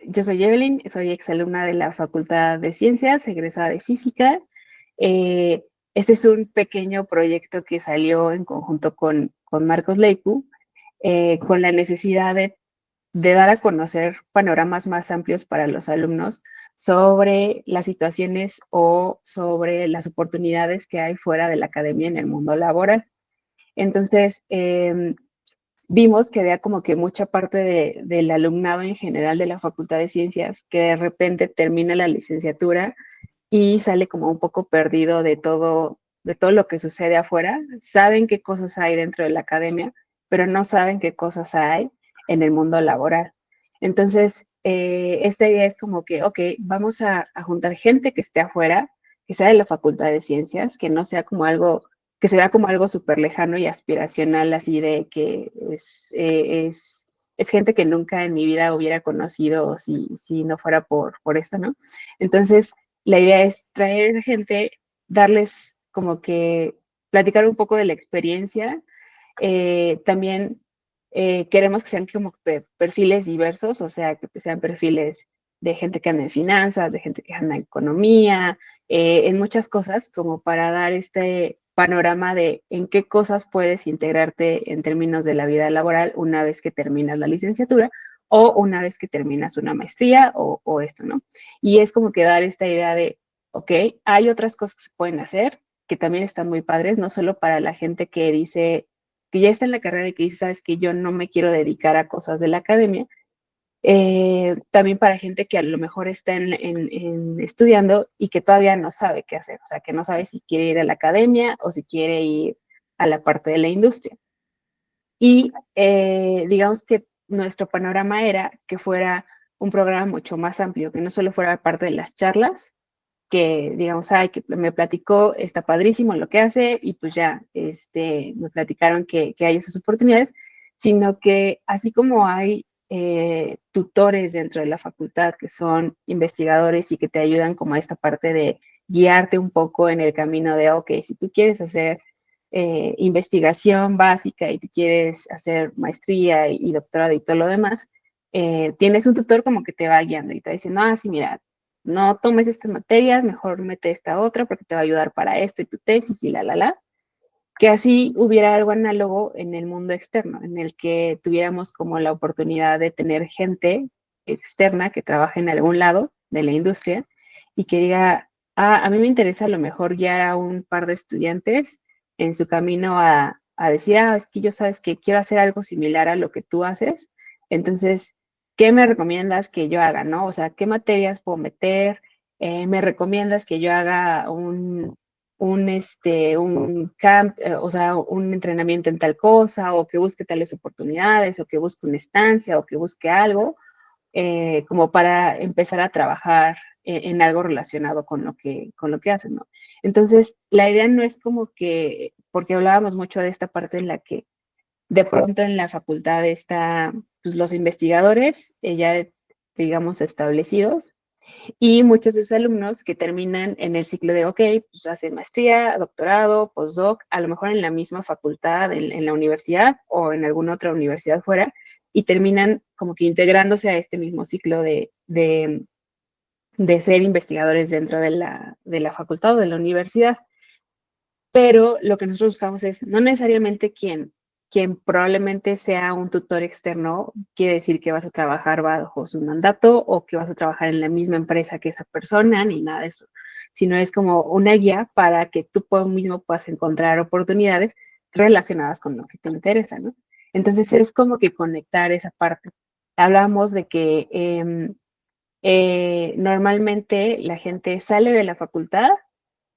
yo soy Evelyn, soy exalumna de la Facultad de Ciencias, egresada de Física. Este es un pequeño proyecto que salió en conjunto con Marcos Leicu, con la necesidad de dar a conocer panoramas más amplios para los alumnos sobre las situaciones o sobre las oportunidades que hay fuera de la academia en el mundo laboral. Entonces, vimos que había como que mucha parte del alumnado en general de la Facultad de Ciencias que de repente termina la licenciatura y sale como un poco perdido de todo lo que sucede afuera. Saben qué cosas hay dentro de la academia, pero no saben qué cosas hay en el mundo laboral. Entonces, esta idea es como que, ok, vamos a juntar gente que esté afuera, que sea de la Facultad de Ciencias, que no sea como algo, que se vea como algo súper lejano y aspiracional, así de que es gente que nunca en mi vida hubiera conocido si no fuera por esto, ¿no? Entonces, la idea es traer gente, darles como que platicar un poco de la experiencia. También queremos que sean como perfiles diversos, o sea, que sean perfiles de gente que anda en finanzas, de gente que anda en economía, en muchas cosas, como para dar este panorama de en qué cosas puedes integrarte en términos de la vida laboral una vez que terminas la licenciatura o una vez que terminas una maestría o esto, ¿no? Y es como que dar esta idea de, ok, hay otras cosas que se pueden hacer que también están muy padres, no solo para la gente que dice, que ya está en la carrera y que dice, sabes que yo no me quiero dedicar a cosas de la academia, también para gente que a lo mejor está en estudiando y que todavía no sabe qué hacer, o sea, que no sabe si quiere ir a la academia o si quiere ir a la parte de la industria. Y digamos que nuestro panorama era que fuera un programa mucho más amplio, que no solo fuera parte de las charlas, que digamos, ay, que me platicó, está padrísimo lo que hace y pues ya, me platicaron que hay esas oportunidades, sino que así como hay tutores dentro de la facultad que son investigadores y que te ayudan como a esta parte de guiarte un poco en el camino de, ok, si tú quieres hacer investigación básica y tú quieres hacer maestría y doctorado y todo lo demás, tienes un tutor como que te va guiando y te va diciendo, ah, sí, mira, no tomes estas materias, mejor mete esta otra porque te va a ayudar para esto y tu tesis y la. Que así hubiera algo análogo en el mundo externo, en el que tuviéramos como la oportunidad de tener gente externa que trabaje en algún lado de la industria y que diga, ah, a mí me interesa a lo mejor guiar a un par de estudiantes en su camino a decir, ah, es que yo sabes que quiero hacer algo similar a lo que tú haces, entonces, ¿qué me recomiendas que yo haga, no? O sea, ¿qué materias puedo meter? ¿Me recomiendas que yo haga un camp, o sea, un entrenamiento en tal cosa, o que busque tales oportunidades, o que busque una estancia, o que busque algo, como para empezar a trabajar en algo relacionado con lo que hacen, ¿no? Entonces, la idea no es como que, porque hablábamos mucho de esta parte en la que de pronto en la facultad están pues, los investigadores ya, digamos, establecidos, y muchos de sus alumnos que terminan en el ciclo de, ok, pues hacen maestría, doctorado, postdoc, a lo mejor en la misma facultad, en la universidad o en alguna otra universidad fuera, y terminan como que integrándose a este mismo ciclo de ser investigadores dentro de la facultad o de la universidad. Pero lo que nosotros buscamos es no necesariamente quien probablemente sea un tutor externo, quiere decir que vas a trabajar bajo su mandato o que vas a trabajar en la misma empresa que esa persona, ni nada de eso, sino es como una guía para que tú mismo puedas encontrar oportunidades relacionadas con lo que te interesa, ¿no? Entonces es como que conectar esa parte. Hablamos de que normalmente la gente sale de la facultad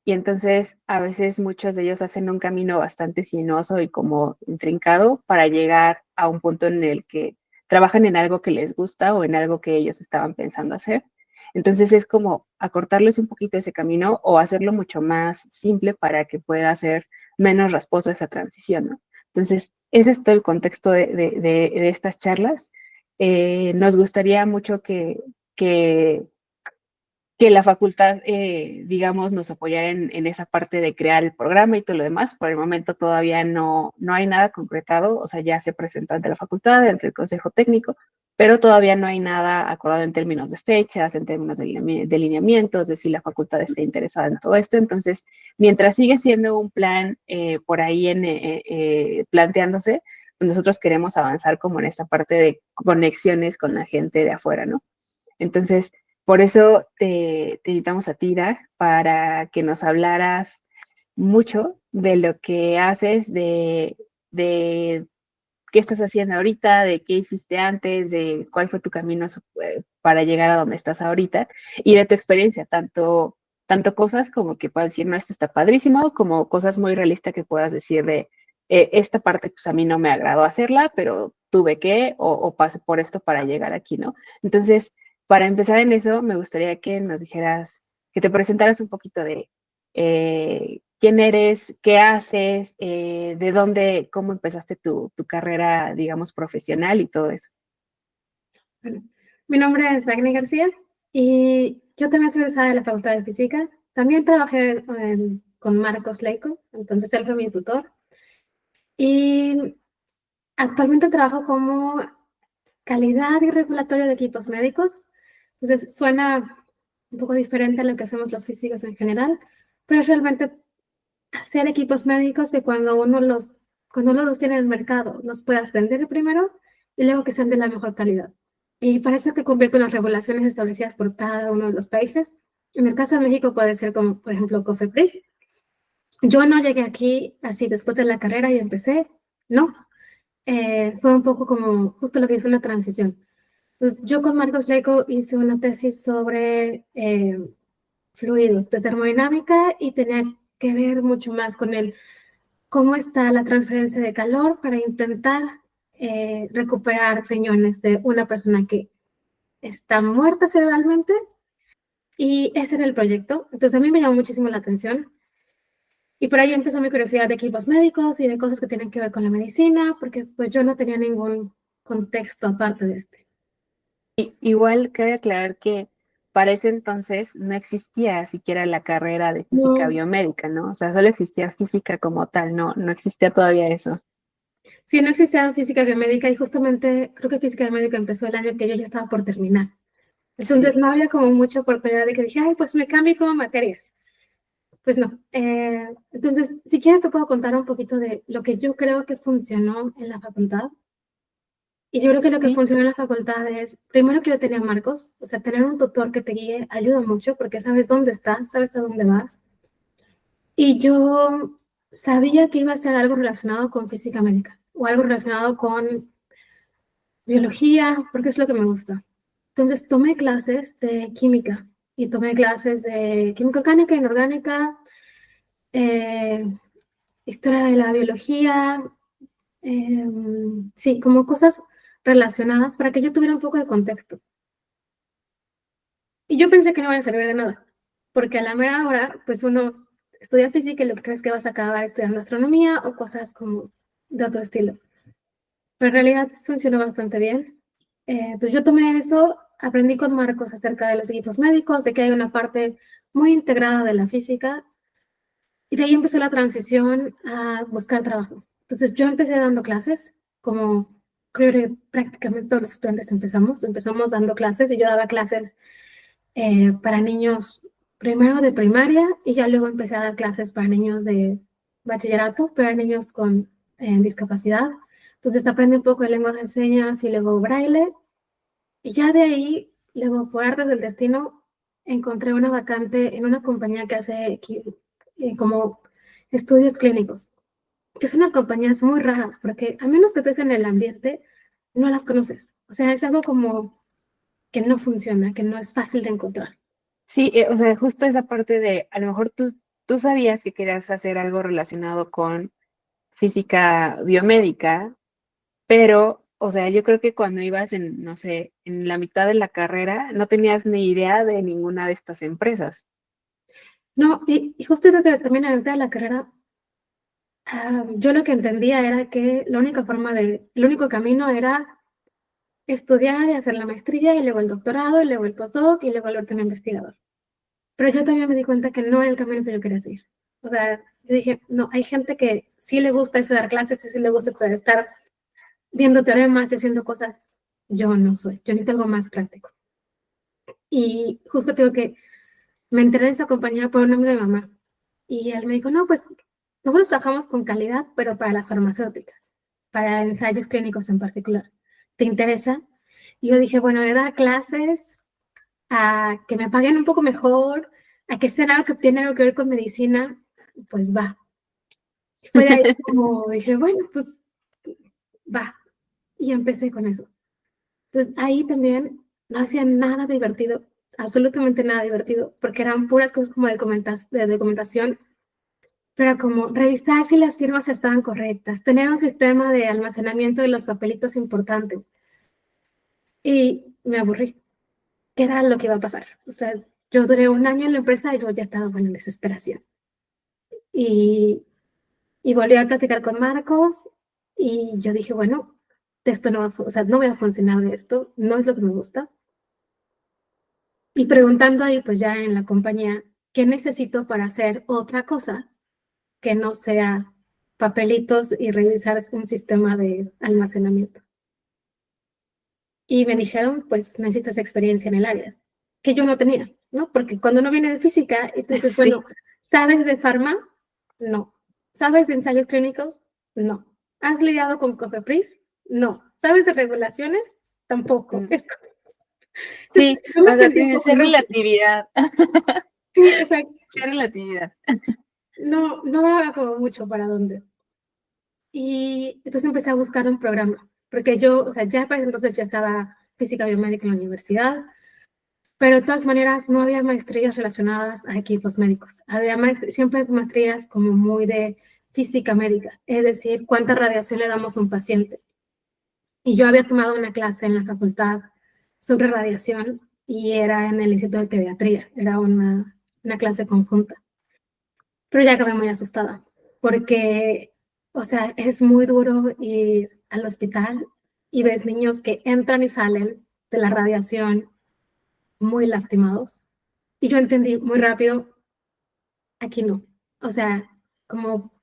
y entonces a veces muchos de ellos hacen un camino bastante sinuoso y como intrincado para llegar a un punto en el que trabajan en algo que les gusta o en algo que ellos estaban pensando hacer. Entonces es como acortarles un poquito ese camino o hacerlo mucho más simple para que pueda ser menos rasposo esa transición, ¿no? Entonces, ese es todo el contexto de estas charlas. Nos gustaría mucho que que la facultad, digamos, nos apoyara en esa parte de crear el programa y todo lo demás. Por el momento todavía no hay nada concretado, o sea, ya se presentó ante la facultad, ante el consejo técnico, pero todavía no hay nada acordado en términos de fechas, en términos de lineamientos, de si la facultad está interesada en todo esto. Entonces, mientras sigue siendo un plan por ahí planteándose, pues nosotros queremos avanzar como en esta parte de conexiones con la gente de afuera, ¿no? Entonces, por eso te invitamos a ti, Dag, para que nos hablaras mucho de lo que haces, de qué estás haciendo ahorita, de qué hiciste antes, de cuál fue tu camino para llegar a donde estás ahorita y de tu experiencia, tanto cosas como que puedas decir, no, esto está padrísimo, como cosas muy realistas que puedas decir de, esta parte pues a mí no me agradó hacerla, pero tuve que o pasé por esto para llegar aquí, ¿no? Entonces, para empezar en eso, me gustaría que nos dijeras, que te presentaras un poquito de quién eres, qué haces, de dónde, cómo empezaste tu carrera, digamos, profesional y todo eso. Bueno, mi nombre es Dagny García y yo también soy egresada de la Facultad de Física. También trabajé con Marcos Leico, entonces él fue mi tutor. Y actualmente trabajo como calidad y regulatorio de equipos médicos. Entonces suena un poco diferente a lo que hacemos los físicos en general, pero es realmente hacer equipos médicos que cuando uno los tiene en el mercado, los puedas vender primero y luego que sean de la mejor calidad. Y para eso hay que cumplir con las regulaciones establecidas por cada uno de los países. En el caso de México puede ser como, por ejemplo, COFEPRIS. Yo no llegué aquí así después de la carrera y empecé, no. Fue un poco como justo lo que hizo una transición. Pues yo con Marcos Leico hice una tesis sobre fluidos de termodinámica y tenía que ver mucho más con el cómo está la transferencia de calor para intentar recuperar riñones de una persona que está muerta cerebralmente. Y ese era el proyecto. Entonces a mí me llamó muchísimo la atención. Y por ahí empezó mi curiosidad de equipos médicos y de cosas que tienen que ver con la medicina, porque pues yo no tenía ningún contexto aparte de este. Igual cabe aclarar que para ese entonces no existía siquiera la carrera de física No, biomédica, ¿no? O sea, solo existía física como tal, no existía todavía eso. sí, no existía física biomédica y justamente creo que física biomédica empezó el año que yo ya estaba por terminar. Entonces Sí. no había como mucha oportunidad de que dije, ay, pues me cambio como materias. Pues no. Entonces, si quieres te puedo contar un poquito de lo que yo creo que funcionó en la facultad. Y yo creo que lo que Sí, funcionó en la facultad es, primero que yo tenía Marcos, o sea, tener un tutor que te guíe ayuda mucho porque sabes dónde estás, sabes a dónde vas. Y yo sabía que iba a ser algo relacionado con física médica o algo relacionado con biología, porque es lo que me gusta. Entonces tomé clases de química y tomé clases de química orgánica, inorgánica, eh, historia de la biología, sí, como cosas relacionadas para que yo tuviera un poco de contexto. Y yo pensé que no iba a servir de nada, porque a la mera hora, pues uno estudia física y lo que crees que vas a acabar estudiando astronomía o cosas como de otro estilo. Pero en realidad funcionó bastante bien. Pues yo tomé eso, aprendí con Marcos acerca de los equipos médicos, de que hay una parte muy integrada de la física, y de ahí empezó la transición a buscar trabajo. Entonces yo empecé dando clases, como creo que prácticamente todos los estudiantes empezamos dando clases y yo daba clases para niños primero de primaria y ya luego empecé a dar clases para niños de bachillerato, para niños con discapacidad. Entonces aprendí un poco de lenguaje de señas y luego braille. Y ya de ahí, luego por artes del destino, encontré una vacante en una compañía que hace como estudios clínicos, que son unas compañías muy raras, porque a menos que estés en el ambiente, no las conoces. O sea, es algo como que no funciona, que no es fácil de encontrar. sí, o sea, justo esa parte de, a lo mejor tú sabías que querías hacer algo relacionado con física biomédica, pero, o sea, yo creo que cuando ibas en, no sé, en la mitad de la carrera, no tenías ni idea de ninguna de estas empresas. No, y justo creo que también a la mitad de la carrera, yo lo que entendía era que el único camino era estudiar y hacer la maestría y luego el doctorado y luego el postdoc y luego volverte un investigador. Pero yo también me di cuenta que no era el camino que yo quería seguir. O sea, yo dije, no, hay gente que sí le gusta eso de dar clases, sí le gusta esto de estar viendo teoremas y haciendo cosas. yo no soy, yo necesito algo más práctico. Y justo tengo que, me enteré de esta compañía por un amigo de mi mamá. Y él me dijo, no, pues nosotros trabajamos con calidad, pero para las farmacéuticas, para ensayos clínicos en particular. ¿Te interesa? Y yo dije, bueno, de dar clases, a que me paguen un poco mejor, a que sea algo que tiene algo que ver con medicina, pues va. Y fue de ahí como dije, bueno, pues va. Y empecé con eso. Entonces ahí también no hacía nada divertido, absolutamente nada divertido, porque eran puras cosas como de documentación, pero como revisar si las firmas estaban correctas, tener un sistema de almacenamiento de los papelitos importantes. Y me aburrí. Era lo que iba a pasar. O sea, yo duré un año en la empresa y yo ya estaba en desesperación. Y, y volví a platicar con Marcos y yo dije, bueno, esto no va a, o sea, no voy a funcionar de esto, no es lo que me gusta. Y preguntando ahí, pues ya en la compañía, ¿qué necesito para hacer otra cosa que no sea papelitos y revisar un sistema de almacenamiento? Y me dijeron, pues necesitas experiencia en el área, que yo no tenía, ¿no? Porque cuando uno viene de física, entonces, Sí, bueno, ¿sabes de farma? No. ¿Sabes de ensayos clínicos? No. ¿Has lidiado con COFEPRIS? No. ¿Sabes de regulaciones? Tampoco. mm, Entonces, sí, yo me o sea, sentí un tiene que poco ser inútil. relatividad, Sí, o sea, qué relatividad. no, no daba como mucho para dónde. Y entonces empecé a buscar un programa, porque yo, o sea, ya para entonces ya estaba física biomédica en la universidad, pero de todas maneras no había maestrías relacionadas a equipos médicos. Había siempre maestrías como muy de física médica, es decir, cuánta radiación le damos a un paciente. Y yo había tomado una clase en la facultad sobre radiación y era en el Instituto de Pediatría, era una clase conjunta. Pero ya acabé muy asustada, porque, o sea, es muy duro ir al hospital y ves niños que entran y salen de la radiación muy lastimados. Y yo entendí muy rápido, aquí no. O sea, como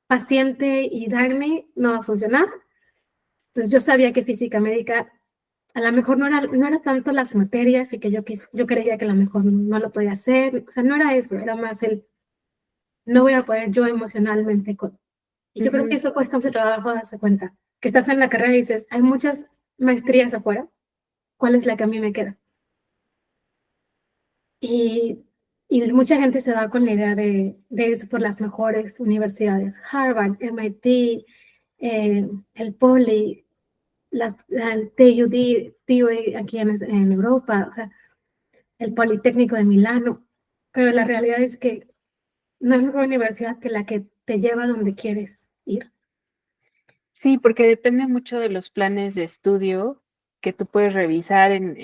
paciente y Dagny no va a funcionar. Entonces yo sabía que física médica a lo mejor no era tanto las materias y que yo creía que a lo mejor no lo podía hacer. O sea, no era eso, era más el no voy a poder yo emocionalmente con. Y yo creo que Ujú. eso cuesta mucho trabajo darse cuenta. Que estás en la carrera y dices, hay muchas maestrías afuera, ¿cuál es la que a mí me queda? Y, y mucha gente se va con la idea de irse por las mejores universidades, Harvard, MIT, el Poly, el TUD aquí en Europa, o sea, el Politécnico de Milano. Pero la realidad es que no hay mejor universidad que la que te lleva donde quieres ir. Sí, porque depende mucho de los planes de estudio que tú puedes revisar en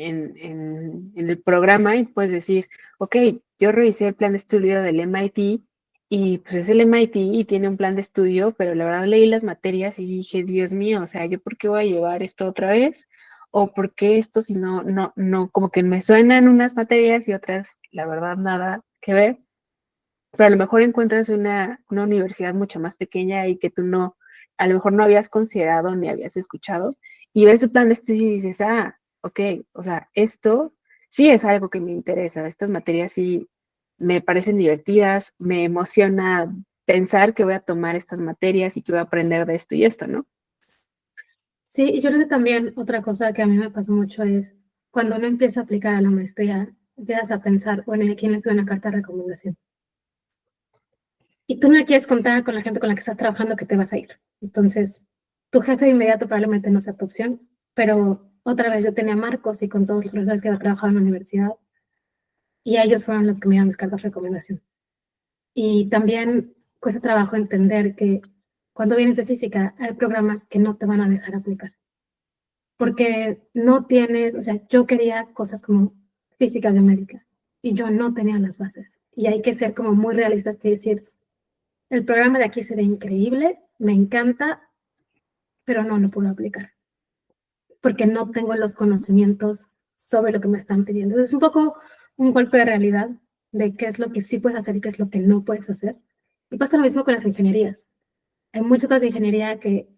el programa y puedes decir, ok, yo revisé el plan de estudio del MIT y pues es el MIT y tiene un plan de estudio, pero la verdad leí las materias y dije, Dios mío, o sea, ¿yo por qué voy a llevar esto otra vez? ¿O por qué esto si no, como que me suenan unas materias y otras, la verdad, nada que ver? Pero a lo mejor encuentras una universidad mucho más pequeña y que tú no, a lo mejor no habías considerado ni habías escuchado, y ves su plan de estudio y dices, ah, ok, o sea, esto sí es algo que me interesa, estas materias sí me parecen divertidas, me emociona pensar que voy a tomar estas materias y que voy a aprender de esto y esto, ¿no? Sí, y yo creo que también otra cosa que a mí me pasó mucho es cuando uno empieza a aplicar a la maestría, empiezas a pensar, bueno, ¿y a quién le pido una carta de recomendación? Y tú no le quieres contar con la gente con la que estás trabajando que te vas a ir. Entonces, tu jefe inmediato probablemente no sea tu opción, pero otra vez yo tenía a Marcos y con todos los profesores que había trabajado en la universidad, y ellos fueron los que me dieron mis cartas de recomendación. Y también cuesta trabajo entender que cuando vienes de física hay programas que no te van a dejar aplicar porque no tienes, o sea, yo quería cosas como física biomédica y yo no tenía las bases. Y hay que ser como muy realistas y decir, el programa de aquí se ve increíble, me encanta, pero no lo puedo aplicar porque no tengo los conocimientos sobre lo que me están pidiendo. Entonces es un poco un golpe de realidad de qué es lo que sí puedes hacer y qué es lo que no puedes hacer. Y pasa lo mismo con las ingenierías. Hay muchas cosas de ingeniería que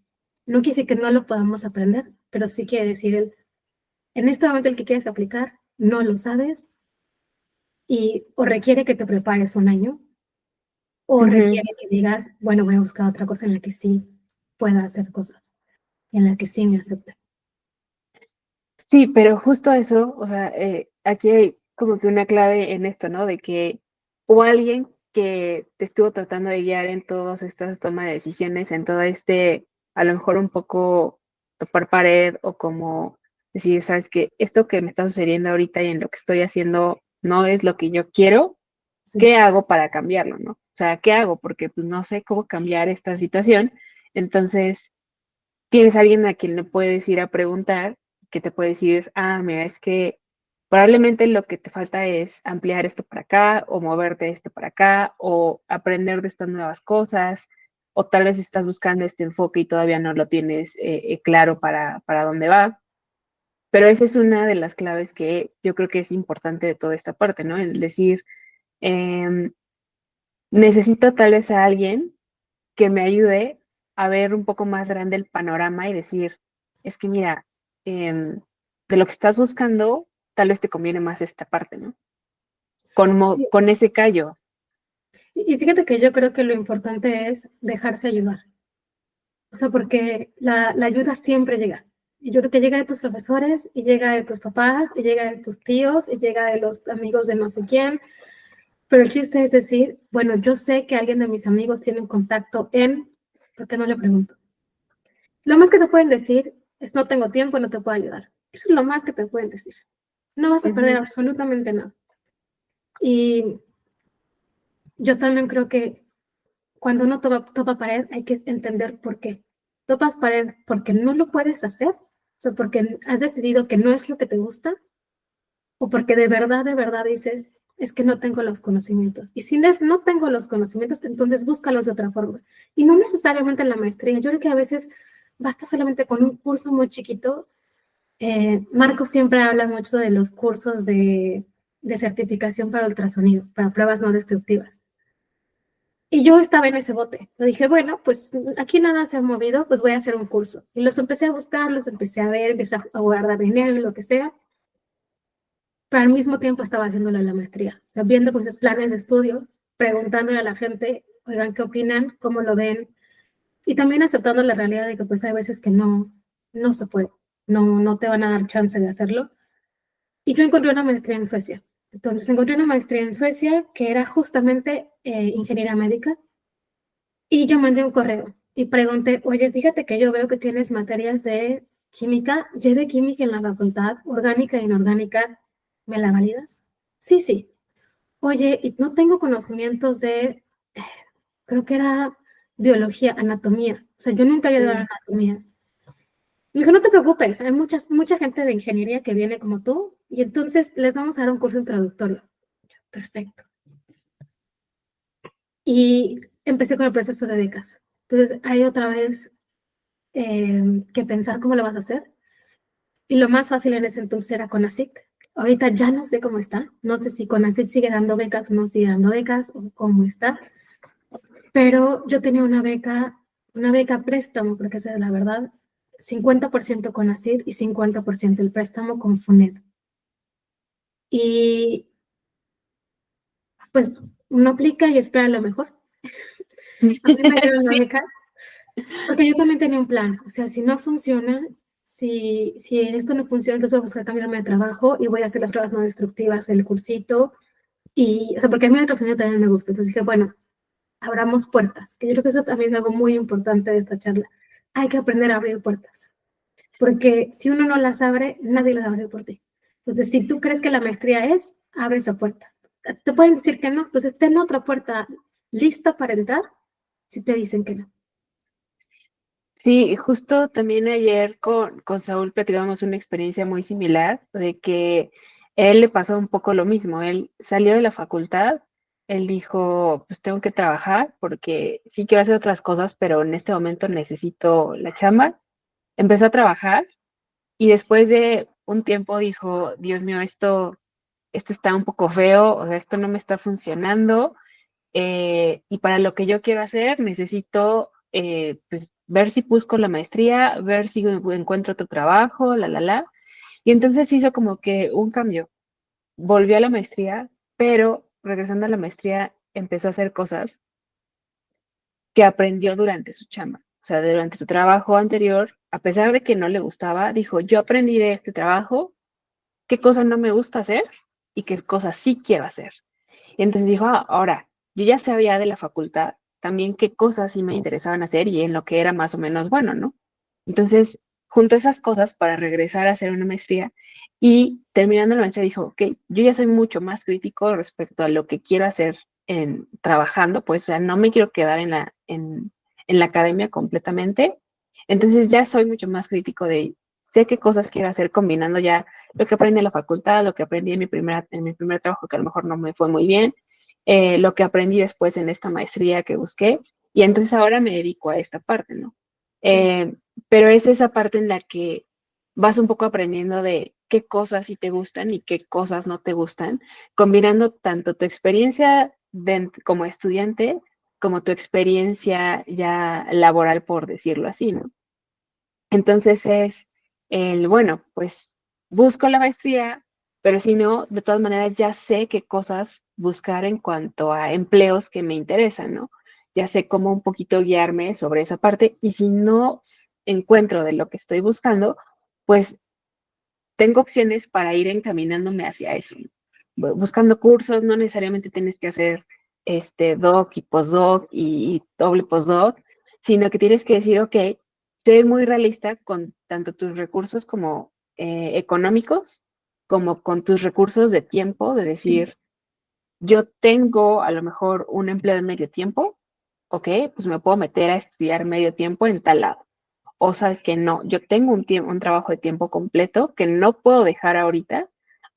no quiere decir que no lo podamos aprender, pero sí quiere decir el en este momento el que quieres aplicar, no lo sabes, y o requiere que te prepares un año, o Ujú. requiere que digas, bueno, voy a buscar otra cosa en la que sí pueda hacer cosas, y en la que sí me acepten. Sí, pero justo eso, o sea, aquí hay como que una clave en esto, ¿no? De que hubo alguien que te estuvo tratando de guiar en todas estas tomas de decisiones, en todo este, a lo mejor un poco topar pared o como decir, sabes que esto que me está sucediendo ahorita y en lo que estoy haciendo no es lo que yo quiero, Sí. ¿qué hago para cambiarlo, no? O sea, ¿qué hago? Porque pues no sé cómo cambiar esta situación. Entonces, tienes a alguien a quien le puedes ir a preguntar, que te puede decir, ah, mira, es que probablemente lo que te falta es ampliar esto para acá, o moverte esto para acá, o aprender de estas nuevas cosas, o tal vez estás buscando este enfoque y todavía no lo tienes claro para dónde va. Pero esa es una de las claves que yo creo que es importante de toda esta parte, ¿no? El decir, em, necesito tal vez a alguien que me ayude a ver un poco más grande el panorama y decir, es que mira, de lo que estás buscando, tal vez te conviene más esta parte, ¿no? Y, Con ese callo. y fíjate que yo creo que lo importante es dejarse ayudar. O sea, porque la ayuda siempre llega. Y yo creo que llega de tus profesores, y llega de tus papás, y llega de tus tíos, y llega de los amigos de no sé quién. Pero el chiste es decir, bueno, yo sé que alguien de mis amigos tiene un contacto en, ¿por qué no le pregunto? Lo más que te pueden decir es no tengo tiempo, no te puedo ayudar. Eso es lo más que te pueden decir. No vas a perder Ujú, absolutamente nada. Y yo también creo que cuando uno topa pared hay que entender por qué. Topas pared porque no lo puedes hacer, o sea, porque has decidido que no es lo que te gusta, o porque de verdad dices, es que no tengo los conocimientos. Y si no tengo los conocimientos, entonces búscalos de otra forma. Y no necesariamente en la maestría. Yo creo que a veces basta solamente con un curso muy chiquito. Marco siempre habla mucho de los cursos de certificación para ultrasonido, para pruebas no destructivas. Y yo estaba en ese bote. Yo dije, bueno, pues aquí nada se ha movido, pues voy a hacer un curso. Y los empecé a buscar, los empecé a ver, empecé a guardar dinero, lo que sea. Pero al mismo tiempo estaba haciéndolo en la maestría. O sea, viendo con esos planes de estudio, preguntándole a la gente, oigan, ¿qué opinan? ¿Cómo lo ven? Y también aceptando la realidad de que pues hay veces que no se puede. No te van a dar chance de hacerlo. Y yo encontré una maestría en Suecia. Entonces encontré una maestría en Suecia que era justamente ingeniería médica. Y yo mandé un correo y pregunté, oye, fíjate que yo veo que tienes materias de química, lleve química en la facultad, orgánica e inorgánica, ¿me la validas? Sí, sí. Oye, y no tengo conocimientos de, creo que era biología, anatomía. O sea, yo nunca había dado mm. anatomía. Me dijo, no te preocupes, hay mucha gente de ingeniería que viene como tú, y entonces les vamos a dar un curso introductorio. Perfecto. Y empecé con el proceso de becas. Entonces, ahí otra vez que pensar cómo lo vas a hacer. Y lo más fácil en ese entonces era CONACYT. Ahorita ya no sé cómo está. No sé si CONACYT sigue dando becas o no sigue dando becas o cómo está. Pero yo tenía una beca préstamo, porque esa es la verdad, 50% CONACYT y 50% el préstamo con FUNED. Y pues uno aplica y espera lo mejor. A mí me dieron la Sí. beca porque yo también tenía un plan. O sea, si no funciona, si esto no funciona, entonces voy a buscar cambiarme de trabajo y voy a hacer las pruebas no destructivas, el cursito. Y, o sea, porque a mí el ultrasonido también me gusta. Entonces dije, bueno, abramos puertas. Que yo creo que eso también es algo muy importante de esta charla. Hay que aprender a abrir puertas. Porque si uno no las abre, nadie las abre por ti. Entonces, si tú crees que la maestría es, abre esa puerta. Te pueden decir que no. Entonces, ten otra puerta lista para entrar si te dicen que no. Sí, justo también ayer con Saúl platicábamos una experiencia muy similar, de que él le pasó un poco lo mismo. Él salió de la facultad, él dijo, pues tengo que trabajar porque sí quiero hacer otras cosas, pero en este momento necesito la chamba. Empezó a trabajar y después de un tiempo dijo, Dios mío, esto está un poco feo, o sea, esto no me está funcionando, y para lo que yo quiero hacer necesito pues ver si busco la maestría, ver si encuentro otro trabajo, la. Y entonces hizo como que un cambio. Volvió a la maestría, pero regresando a la maestría empezó a hacer cosas que aprendió durante su chamba. O sea, durante su trabajo anterior, a pesar de que no le gustaba, dijo, yo aprendí de este trabajo qué cosas no me gusta hacer y qué cosas sí quiero hacer. Y entonces dijo, "Ah, ahora, yo ya sabía de la facultad también qué cosas sí me interesaban hacer y en lo que era más o menos bueno, ¿no? Entonces, junto esas cosas para regresar a hacer una maestría y terminando la maestría dijo, ok, yo ya soy mucho más crítico respecto a lo que quiero hacer en trabajando, pues, o sea, no me quiero quedar en la academia completamente. Entonces ya soy mucho más crítico de, sé qué cosas quiero hacer combinando ya lo que aprendí en la facultad, lo que aprendí en mi primer trabajo, que a lo mejor no me fue muy bien, lo que aprendí después en esta maestría que busqué, y entonces ahora me dedico a esta parte, ¿no? Eh, pero es esa parte en la que vas un poco aprendiendo de qué cosas sí te gustan y qué cosas no te gustan, combinando tanto tu experiencia como estudiante como tu experiencia ya laboral, por decirlo así, ¿no? Entonces es bueno, pues busco la maestría, pero si no, de todas maneras ya sé qué cosas buscar en cuanto a empleos que me interesan, ¿no? Ya sé cómo un poquito guiarme sobre esa parte y si no encuentro de lo que estoy buscando, pues tengo opciones para ir encaminándome hacia eso, ¿no? Buscando cursos, no necesariamente tienes que hacer doc y postdoc y doble postdoc, sino que tienes que decir, ok, ser muy realista con tanto tus recursos como económicos, como con tus recursos de tiempo, de Sí. decir, yo tengo a lo mejor un empleo de medio tiempo, ok, pues me puedo meter a estudiar medio tiempo en tal lado. O sabes que no, yo tengo un trabajo de tiempo completo que no puedo dejar ahorita.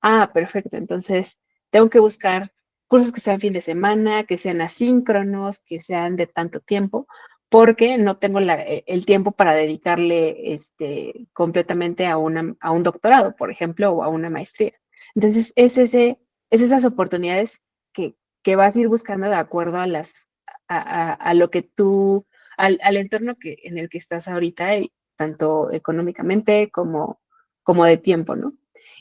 Ah, perfecto. Entonces, tengo que buscar cursos que sean fin de semana, que sean asíncronos, que sean de tanto tiempo, porque no tengo el tiempo para dedicarle completamente a un doctorado, por ejemplo, o a una maestría. Entonces, es esas oportunidades que, que vas a ir buscando de acuerdo a a lo que tú al entorno en el que estás ahorita, tanto económicamente como de tiempo, ¿no?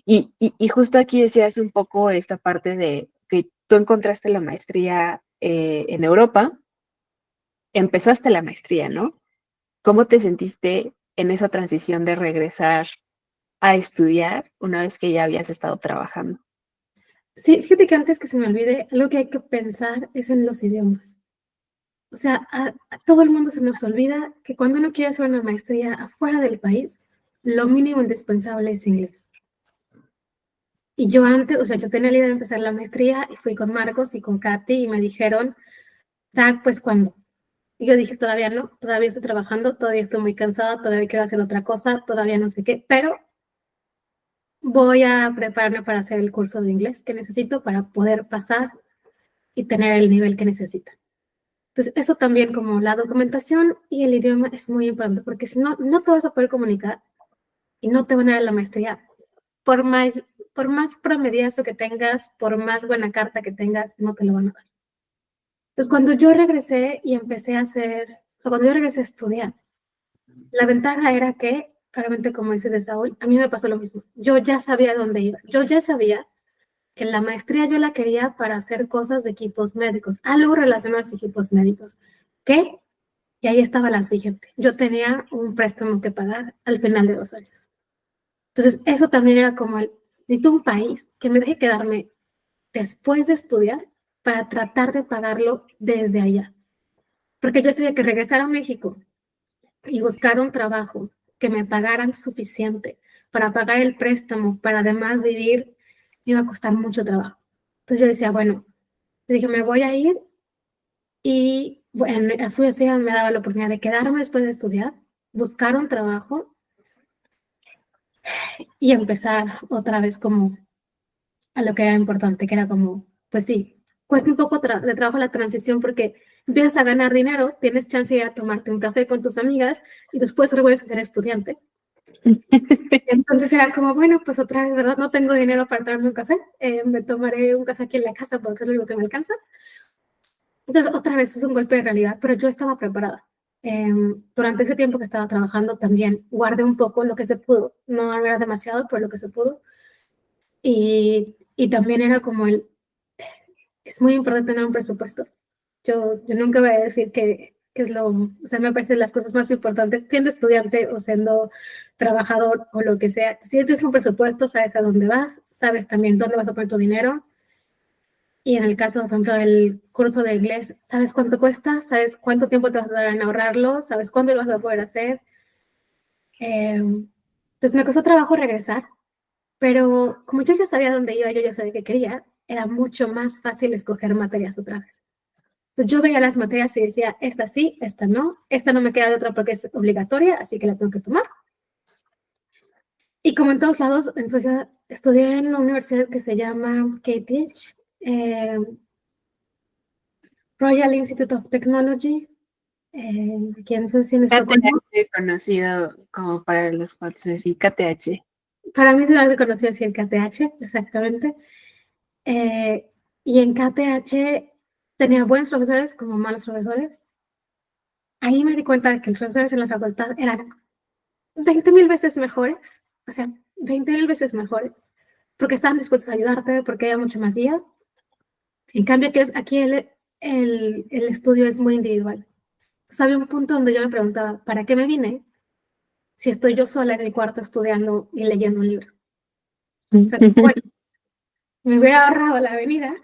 Y justo aquí decías un poco esta parte de que tú encontraste la maestría en Europa, empezaste la maestría, ¿no? ¿Cómo te sentiste en esa transición de regresar a estudiar una vez que ya habías estado trabajando? Sí, fíjate que antes que se me olvide, algo que hay que pensar es en los idiomas. O sea, a todo el mundo se nos olvida que cuando uno quiere hacer una maestría afuera del país, lo mínimo indispensable es inglés. Y yo antes, o sea, yo tenía la idea de empezar la maestría y fui con Marcos y con Katy y me dijeron, Tag, pues ¿cuándo? Y yo dije, todavía no, todavía estoy trabajando, todavía estoy muy cansada, todavía quiero hacer otra cosa, todavía no sé qué, pero voy a prepararme para hacer el curso de inglés que necesito para poder pasar y tener el nivel que necesita. Entonces, eso también como la documentación y el idioma es muy importante, porque si no, no te vas a poder comunicar y no te van a dar la maestría. Por más, por más promediazo que tengas, por más buena carta que tengas, no te lo van a dar. Entonces, cuando yo regresé y empecé a hacer, o sea, cuando yo regresé a estudiar, la ventaja era que, claramente como dices de Saúl, a mí me pasó lo mismo. Yo ya sabía dónde iba. Yo ya sabía que la maestría yo la quería para hacer cosas de equipos médicos, algo relacionado a los equipos médicos. ¿Qué? Y ahí estaba la siguiente. Yo tenía un préstamo que pagar al final de 2 años. Entonces, eso también era como necesito un país que me deje quedarme después de estudiar para tratar de pagarlo desde allá. Porque yo sabía que regresar a México y buscar un trabajo que me pagaran suficiente para pagar el préstamo, para además vivir, me iba a costar mucho trabajo. Entonces yo decía, bueno, dije, me voy a ir y bueno, a Suecia me daba la oportunidad de quedarme después de estudiar, buscar un trabajo y empezar otra vez como a lo que era importante, que era como, pues sí, cuesta un poco de trabajo la transición porque empiezas a ganar dinero, tienes chance de ir a tomarte un café con tus amigas y después vuelves a ser estudiante. Entonces era como, bueno, pues otra vez, ¿verdad? No tengo dinero para tomarme un café, me tomaré un café aquí en la casa porque es lo único que me alcanza. Entonces otra vez es un golpe de realidad, pero yo estaba preparada. Durante ese tiempo que estaba trabajando también guardé un poco lo que se pudo, no era demasiado, pero lo que se pudo. Y también era como es muy importante tener un presupuesto. Yo nunca voy a decir que es o sea, me parecen las cosas más importantes, siendo estudiante o siendo trabajador o lo que sea. Si tienes un presupuesto, sabes a dónde vas, sabes también dónde vas a poner tu dinero. Y en el caso, por ejemplo, del curso de inglés, sabes cuánto cuesta, sabes cuánto tiempo te vas a dar en ahorrarlo, sabes cuándo lo vas a poder hacer. Entonces me costó trabajo regresar, pero como yo ya sabía dónde iba, yo ya sabía qué quería, era mucho más fácil escoger materias otra vez. Entonces yo veía las materias y decía, esta sí, esta no me queda de otra porque es obligatoria, así que la tengo que tomar. Y como en todos lados, en Suecia, estudié en una universidad que se llama KTH, Royal Institute of Technology, aquí en Suecia, en Estocolmo. KTH, conocido como para los cuates, y KTH. Para mí se me ha reconocido así el KTH, exactamente. Y en KTH tenía buenos profesores como malos profesores. Ahí me di cuenta de que los profesores en la facultad eran 20,000 veces mejores, o sea, 20,000 veces mejores, porque estaban dispuestos a ayudarte, porque había mucho más guía. En cambio, aquí el estudio es muy individual. Pues había un punto donde yo me preguntaba, ¿para qué me vine si estoy yo sola en mi cuarto estudiando y leyendo un libro? O sea, bueno, me hubiera ahorrado la avenida,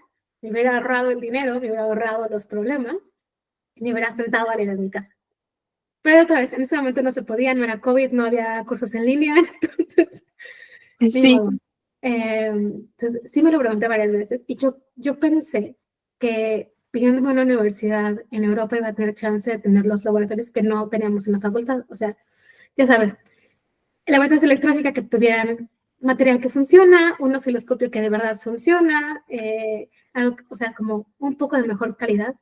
me hubiera ahorrado el dinero, me hubiera ahorrado los problemas, y me hubiera sentado a leer en mi casa. Pero otra vez, en ese momento no se podía, no era COVID, no había cursos en línea, entonces, ni Sí, modo. Entonces, sí me lo pregunté varias veces y yo pensé que pidiéndome una universidad en Europa iba a tener chance de tener los laboratorios que no teníamos en la facultad. O sea, ya sabes, laboratorios de electrónica que tuvieran material que funciona, un osciloscopio que de verdad funciona, algo, o sea, como un poco de mejor calidad.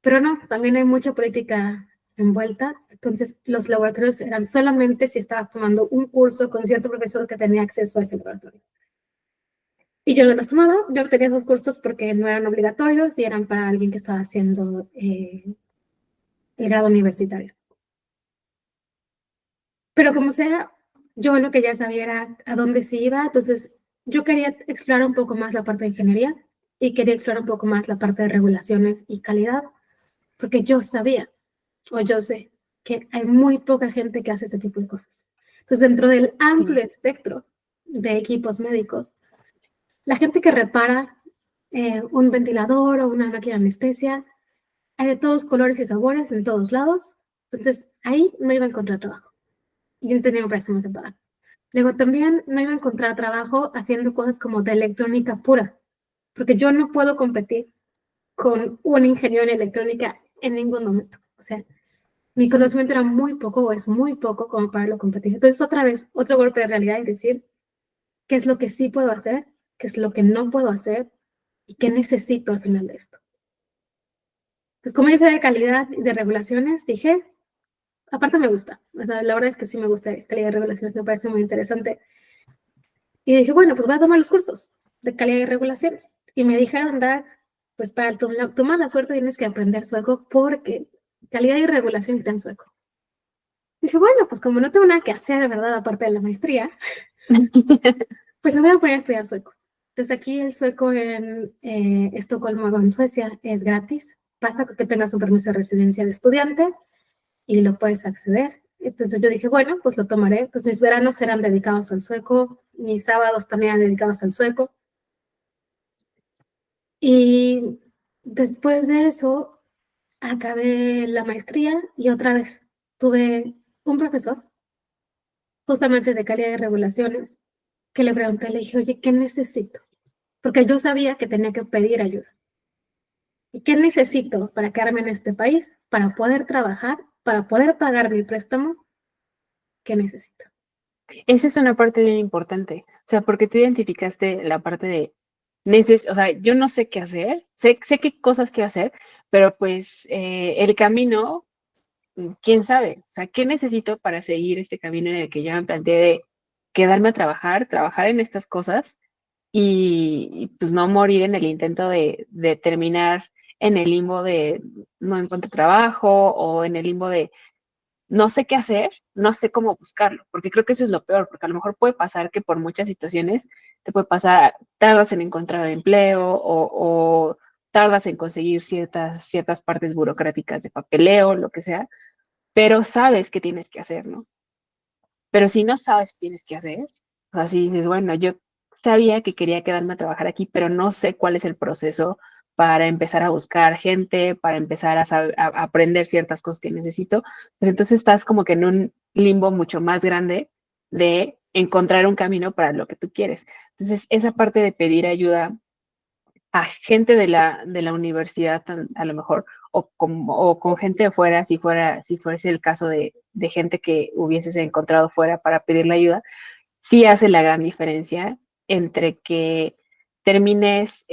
Pero no, también hay mucha política envuelta. Entonces, los laboratorios eran solamente si estabas tomando un curso con cierto profesor que tenía acceso a ese laboratorio. Y yo no los tomaba, yo no tenía esos cursos porque no eran obligatorios y eran para alguien que estaba haciendo el grado universitario. Pero como sea, yo lo que ya sabía era a dónde se iba, entonces yo quería explorar un poco más la parte de ingeniería y quería explorar un poco más la parte de regulaciones y calidad, porque yo sabía, o yo sé, que hay muy poca gente que hace este tipo de cosas. Entonces, dentro del amplio sí. espectro de equipos médicos, la gente que repara un ventilador o una máquina de anestesia, hay de todos colores y sabores en todos lados. Entonces, ahí no iba a encontrar trabajo. Yo no tenía un préstamo que pagar. Luego, también no iba a encontrar trabajo haciendo cosas como de electrónica pura, porque yo no puedo competir con un ingeniero en electrónica en ningún momento. O sea, mi conocimiento era muy poco o es muy poco como para lo competir. Entonces, otra vez, otro golpe de realidad y decir qué es lo que sí puedo hacer, qué es lo que no puedo hacer y qué necesito al final de esto. Pues como yo sé de calidad y de regulaciones, dije, aparte me gusta, o sea, la verdad es que sí me gusta calidad de regulaciones, me parece muy interesante. Y dije, bueno, pues voy a tomar los cursos de calidad y regulaciones. Y me dijeron, Dag, pues para tu mala suerte tienes que aprender sueco porque calidad y regulaciones está en sueco. Dije, bueno, pues como no tengo nada que hacer, ¿verdad? Aparte de la maestría, pues me voy a poner a estudiar sueco. Entonces aquí el sueco en Estocolmo, en Suecia, es gratis. Basta que tengas un permiso de residencia de estudiante y lo puedes acceder. Entonces yo dije, bueno, pues lo tomaré. Pues mis veranos serán dedicados al sueco, mis sábados también eran dedicados al sueco. Y después de eso, acabé la maestría y otra vez tuve un profesor, justamente de calidad y regulaciones, que le pregunté, le dije, oye, ¿qué necesito? Porque yo sabía que tenía que pedir ayuda. ¿Y qué necesito para quedarme en este país? Para poder trabajar, para poder pagar mi préstamo, ¿qué necesito? Esa es una parte bien importante, o sea, porque tú identificaste la parte de, o sea, yo no sé qué hacer, sé qué cosas quiero hacer, pero pues el camino, quién sabe, o sea, ¿qué necesito para seguir este camino en el que ya me planteé de quedarme a trabajar en estas cosas y, pues no morir en el intento de terminar en el limbo de no encuentro trabajo o en el limbo de no sé qué hacer, no sé cómo buscarlo, porque creo que eso es lo peor, porque a lo mejor puede pasar que por muchas situaciones te puede pasar, tardas en encontrar empleo o tardas en conseguir ciertas partes burocráticas de papeleo, lo que sea, pero sabes qué tienes que hacer, ¿no? Pero si no sabes qué tienes que hacer, o sea, si dices, bueno, yo sabía que quería quedarme a trabajar aquí, pero no sé cuál es el proceso para empezar a buscar gente, para empezar a aprender ciertas cosas que necesito, pues entonces estás como que en un limbo mucho más grande de encontrar un camino para lo que tú quieres. Entonces, esa parte de pedir ayuda a gente de la universidad, a lo mejor, o con gente de fuera, si fuese el caso de gente que hubieses encontrado fuera para pedirle ayuda, sí hace la gran diferencia entre que termines,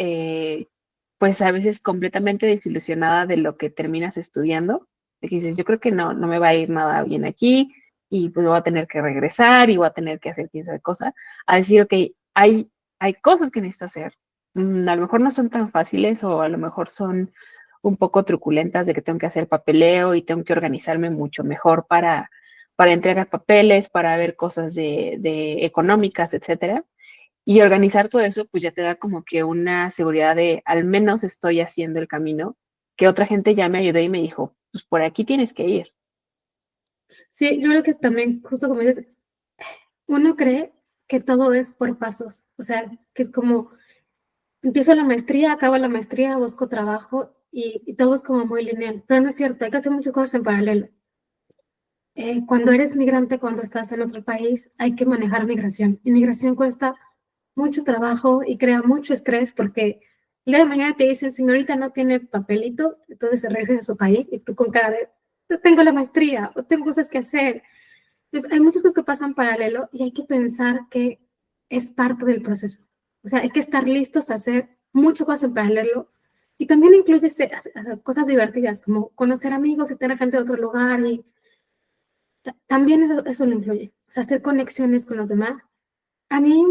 pues a veces completamente desilusionada de lo que terminas estudiando, de que dices, yo creo que no me va a ir nada bien aquí y pues voy a tener que regresar y voy a tener que hacer quién sabe cosa, a decir, ok, hay cosas que necesito hacer. A lo mejor no son tan fáciles o a lo mejor son un poco truculentas de que tengo que hacer papeleo y tengo que organizarme mucho mejor para entregar papeles, para ver cosas de económicas, etcétera. Y organizar todo eso, pues ya te da como que una seguridad de al menos estoy haciendo el camino, que otra gente ya me ayudó y me dijo, pues por aquí tienes que ir. Sí, yo creo que también, justo como dices, uno cree que todo es por pasos, o sea, que es como, empiezo la maestría, acabo la maestría, busco trabajo y todo es como muy lineal, pero no es cierto, hay que hacer muchas cosas en paralelo. Cuando eres migrante, cuando estás en otro país, hay que manejar migración. Y migración cuesta mucho trabajo y crea mucho estrés porque el día de mañana te dicen, señorita, no tiene papelito, entonces se regresa a su país y tú con cara de, yo tengo la maestría o tengo cosas que hacer. Entonces, hay muchas cosas que pasan paralelo y hay que pensar que es parte del proceso. O sea, hay que estar listos a hacer muchas cosas en paralelo y también incluye cosas divertidas como conocer amigos y tener gente de otro lugar y también eso lo incluye. O sea, hacer conexiones con los demás. A mí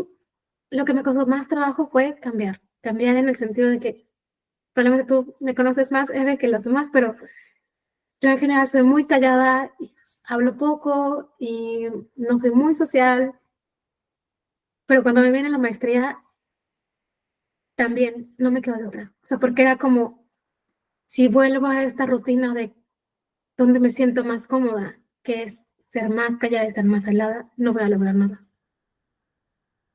lo que me costó más trabajo fue cambiar en el sentido de que probablemente tú me conoces más, Eve, que los demás, pero yo en general soy muy callada, y hablo poco y no soy muy social, pero cuando me viene la maestría también no me quedo de otra. O sea, porque era como, si vuelvo a esta rutina de donde me siento más cómoda, que es ser más callada y estar más aislada, no voy a lograr nada.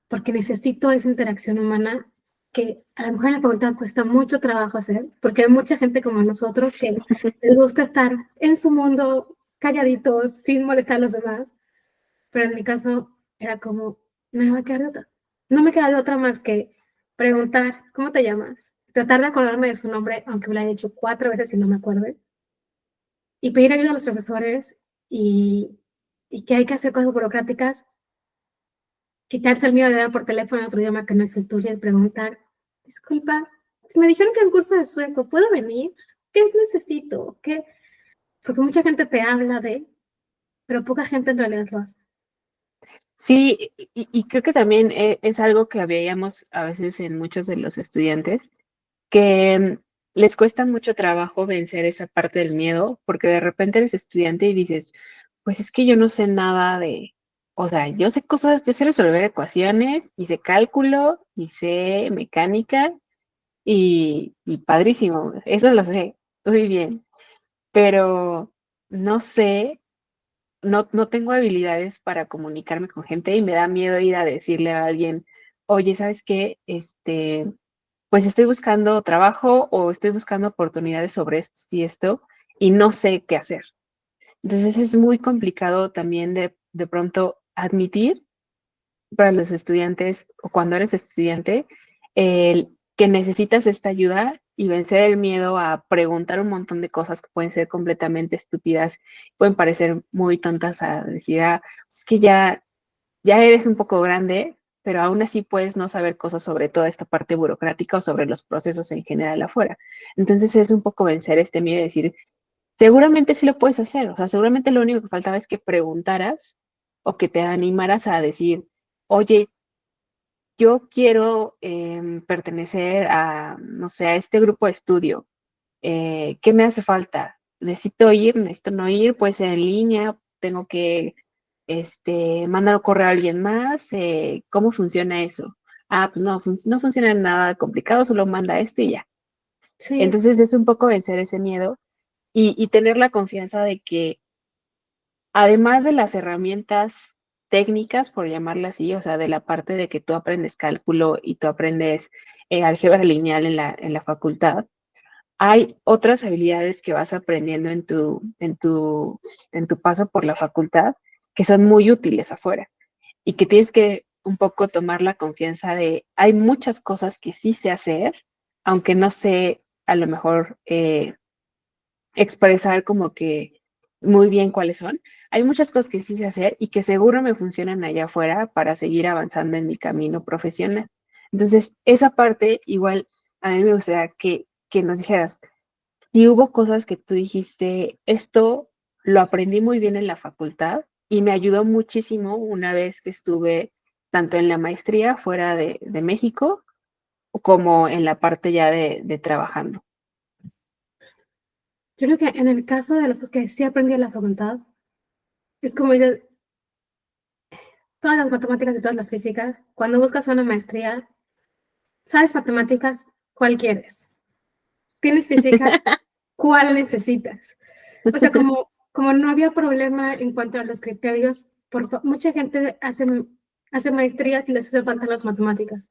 Porque necesito esa interacción humana que a lo mejor en la facultad cuesta mucho trabajo hacer, porque hay mucha gente como nosotros que les gusta estar en su mundo calladitos, sin molestar a los demás, pero en mi caso era como, me va a quedar de otra. No me queda de otra más que preguntar, ¿cómo te llamas? Tratar de acordarme de su nombre, aunque me lo haya hecho 4 veces y no me acuerde, y pedir ayuda a los profesores y que hay que hacer cosas burocráticas, quitarse el miedo de dar por teléfono en otro idioma que no es el tuyo y preguntar, disculpa, me dijeron que hay un curso de sueco, ¿puedo venir? ¿Qué necesito? ¿Qué? Porque mucha gente te habla de, pero poca gente en realidad lo hace. Sí, y creo que también es algo que veíamos a veces en muchos de los estudiantes, que les cuesta mucho trabajo vencer esa parte del miedo, porque de repente eres estudiante y dices, pues es que yo no sé nada de, o sea, yo sé cosas, yo sé resolver ecuaciones, y sé cálculo, y sé mecánica, y padrísimo, eso lo sé, muy bien, pero no sé, no tengo habilidades para comunicarme con gente y me da miedo ir a decirle a alguien, oye, ¿sabes qué? Pues estoy buscando trabajo o estoy buscando oportunidades sobre esto y esto y no sé qué hacer. Entonces es muy complicado también de pronto admitir para los estudiantes o cuando eres estudiante el que necesitas esta ayuda y vencer el miedo a preguntar un montón de cosas que pueden ser completamente estúpidas, pueden parecer muy tontas a decir, ah, es que ya eres un poco grande, pero aún así puedes no saber cosas sobre toda esta parte burocrática o sobre los procesos en general afuera. Entonces es un poco vencer este miedo y decir, seguramente sí lo puedes hacer, o sea, seguramente lo único que faltaba es que preguntaras o que te animaras a decir, oye, yo quiero pertenecer a, no sé, a este grupo de estudio. ¿qué me hace falta? ¿Necesito ir? ¿Necesito no ir? Puede ser en línea, tengo que mandar un correo a alguien más, ¿cómo funciona eso? Ah, pues no, no funciona nada complicado, solo manda esto y ya. Sí, Entonces es un poco vencer ese miedo y tener la confianza de que además de las herramientas técnicas, por llamarlas así, o sea, de la parte de que tú aprendes cálculo y tú aprendes álgebra lineal en la facultad, hay otras habilidades que vas aprendiendo en tu paso por la facultad que son muy útiles afuera y que tienes que un poco tomar la confianza de, hay muchas cosas que sí sé hacer, aunque no sé a lo mejor expresar como que muy bien cuáles son. Hay muchas cosas que sí sé hacer y que seguro me funcionan allá afuera para seguir avanzando en mi camino profesional. Entonces, esa parte igual a mí me gustaría que nos dijeras, si hubo cosas que tú dijiste, esto lo aprendí muy bien en la facultad y me ayudó muchísimo una vez que estuve tanto en la maestría fuera de México como en la parte ya de trabajando. yo creo que en el caso de las cosas que sí aprendí en la facultad, es como de todas las matemáticas y todas las físicas, cuando buscas una maestría, sabes matemáticas, ¿cuál quieres? Tienes física, ¿cuál necesitas? O sea, como no había problema en cuanto a los criterios, mucha gente hace maestrías y les hace falta las matemáticas,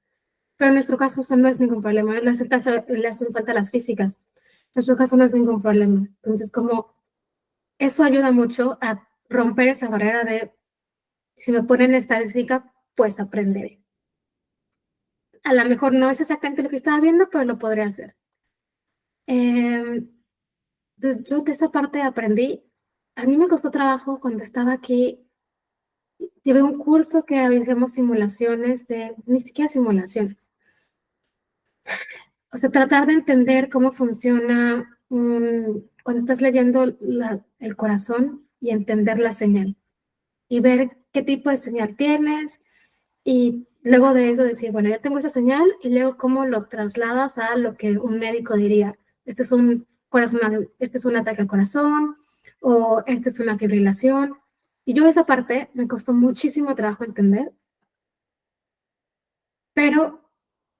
pero en nuestro caso eso no es ningún problema, le hacen falta las físicas, en nuestro caso no es ningún problema. Entonces, como eso ayuda mucho a romper esa barrera de, si me ponen estadística, pues aprenderé. A lo mejor no es exactamente lo que estaba viendo, pero lo podré hacer. Entonces, creo que esa parte aprendí. A mí me costó trabajo cuando estaba aquí. Llevé un curso que hacíamos simulaciones ni siquiera simulaciones. O sea, tratar de entender cómo funciona cuando estás leyendo el corazón y entender la señal y ver qué tipo de señal tienes y luego de eso decir, bueno, ya tengo esa señal y luego cómo lo trasladas a lo que un médico diría. Este es un corazón, este es un ataque al corazón o este es una fibrilación. Y yo esa parte me costó muchísimo trabajo entender, pero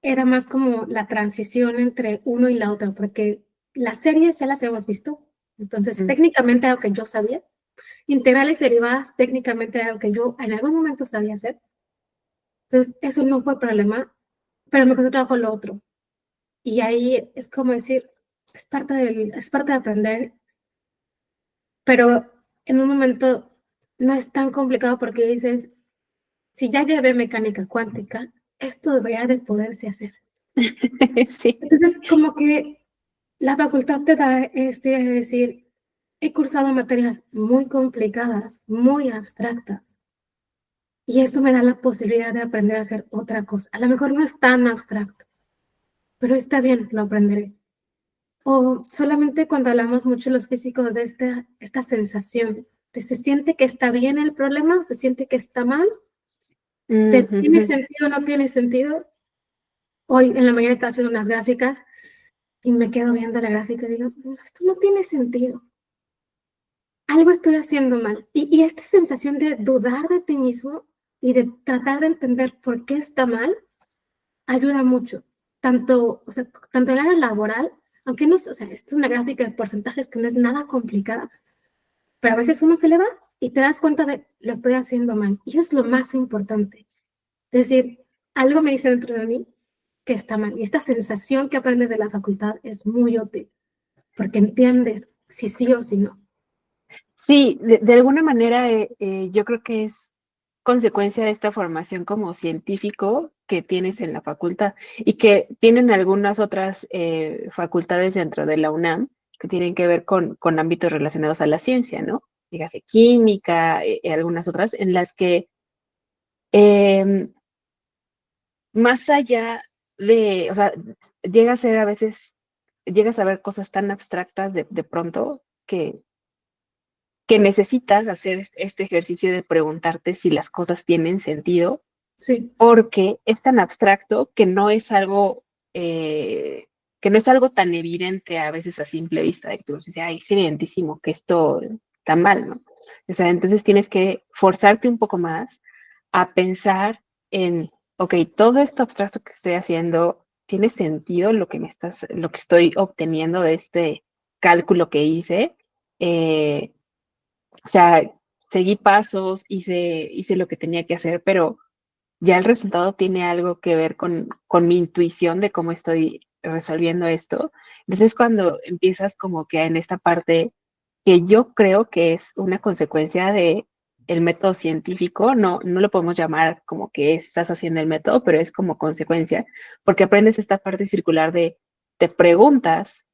era más como la transición entre uno y la otra, porque las series ya las hemos visto, entonces Mm. técnicamente era algo que yo sabía, integrales derivadas técnicamente era algo que yo en algún momento sabía hacer, entonces eso no fue problema, pero me costó trabajo lo otro, y ahí es como decir, es parte de aprender, pero en un momento no es tan complicado porque dices, si ya llevé mecánica cuántica, esto debería de poderse hacer. Sí. Entonces, como que la facultad te da decir, he cursado materias muy complicadas, muy abstractas, y eso me da la posibilidad de aprender a hacer otra cosa. A lo mejor no es tan abstracto, pero está bien, lo aprenderé. O solamente cuando hablamos mucho los físicos de esta sensación, de se siente que está bien el problema o se siente que está mal, de tiene Ujú. sentido o no tiene sentido. Hoy en la mañana estaba haciendo unas gráficas y me quedo viendo la gráfica y digo, esto no tiene sentido. Algo estoy haciendo mal. Y esta sensación de dudar de ti mismo y de tratar de entender por qué está mal, ayuda mucho. Tanto, o sea, tanto en el área laboral, aunque no, o sea, es una gráfica de porcentajes que no es nada complicada, pero a veces uno se le va y te das cuenta de lo estoy haciendo mal. Y eso es lo más importante. Es decir, algo me dice dentro de mí que está mal. Y esta sensación que aprendes de la facultad es muy útil, porque entiendes si sí o si no. Sí, de alguna manera yo creo que es consecuencia de esta formación como científico que tienes en la facultad y que tienen algunas otras facultades dentro de la UNAM que tienen que ver con ámbitos relacionados a la ciencia, ¿no? Dígase química, algunas otras, en las que em, más allá de, o sea, llega a ser a veces, llegas a ver cosas tan abstractas de pronto que necesitas hacer este ejercicio de preguntarte si las cosas tienen sentido, Sí, porque es tan abstracto que no es algo eh, que no es algo tan evidente a veces a simple vista, de que tú dices, ay, es evidentísimo que esto está mal, ¿no? O sea, entonces tienes que forzarte un poco más a pensar en, ok, todo esto abstracto que estoy haciendo, ¿tiene sentido lo que estoy obteniendo de este cálculo que hice? Eh, o sea, seguí pasos, hice lo que tenía que hacer, pero ya el resultado tiene algo que ver con mi intuición de cómo estoy resolviendo esto. Entonces, cuando empiezas como que en esta parte que yo creo que es una consecuencia de el método científico, no lo podemos llamar como que estás haciendo el método, pero es como consecuencia, porque aprendes esta parte circular de te preguntas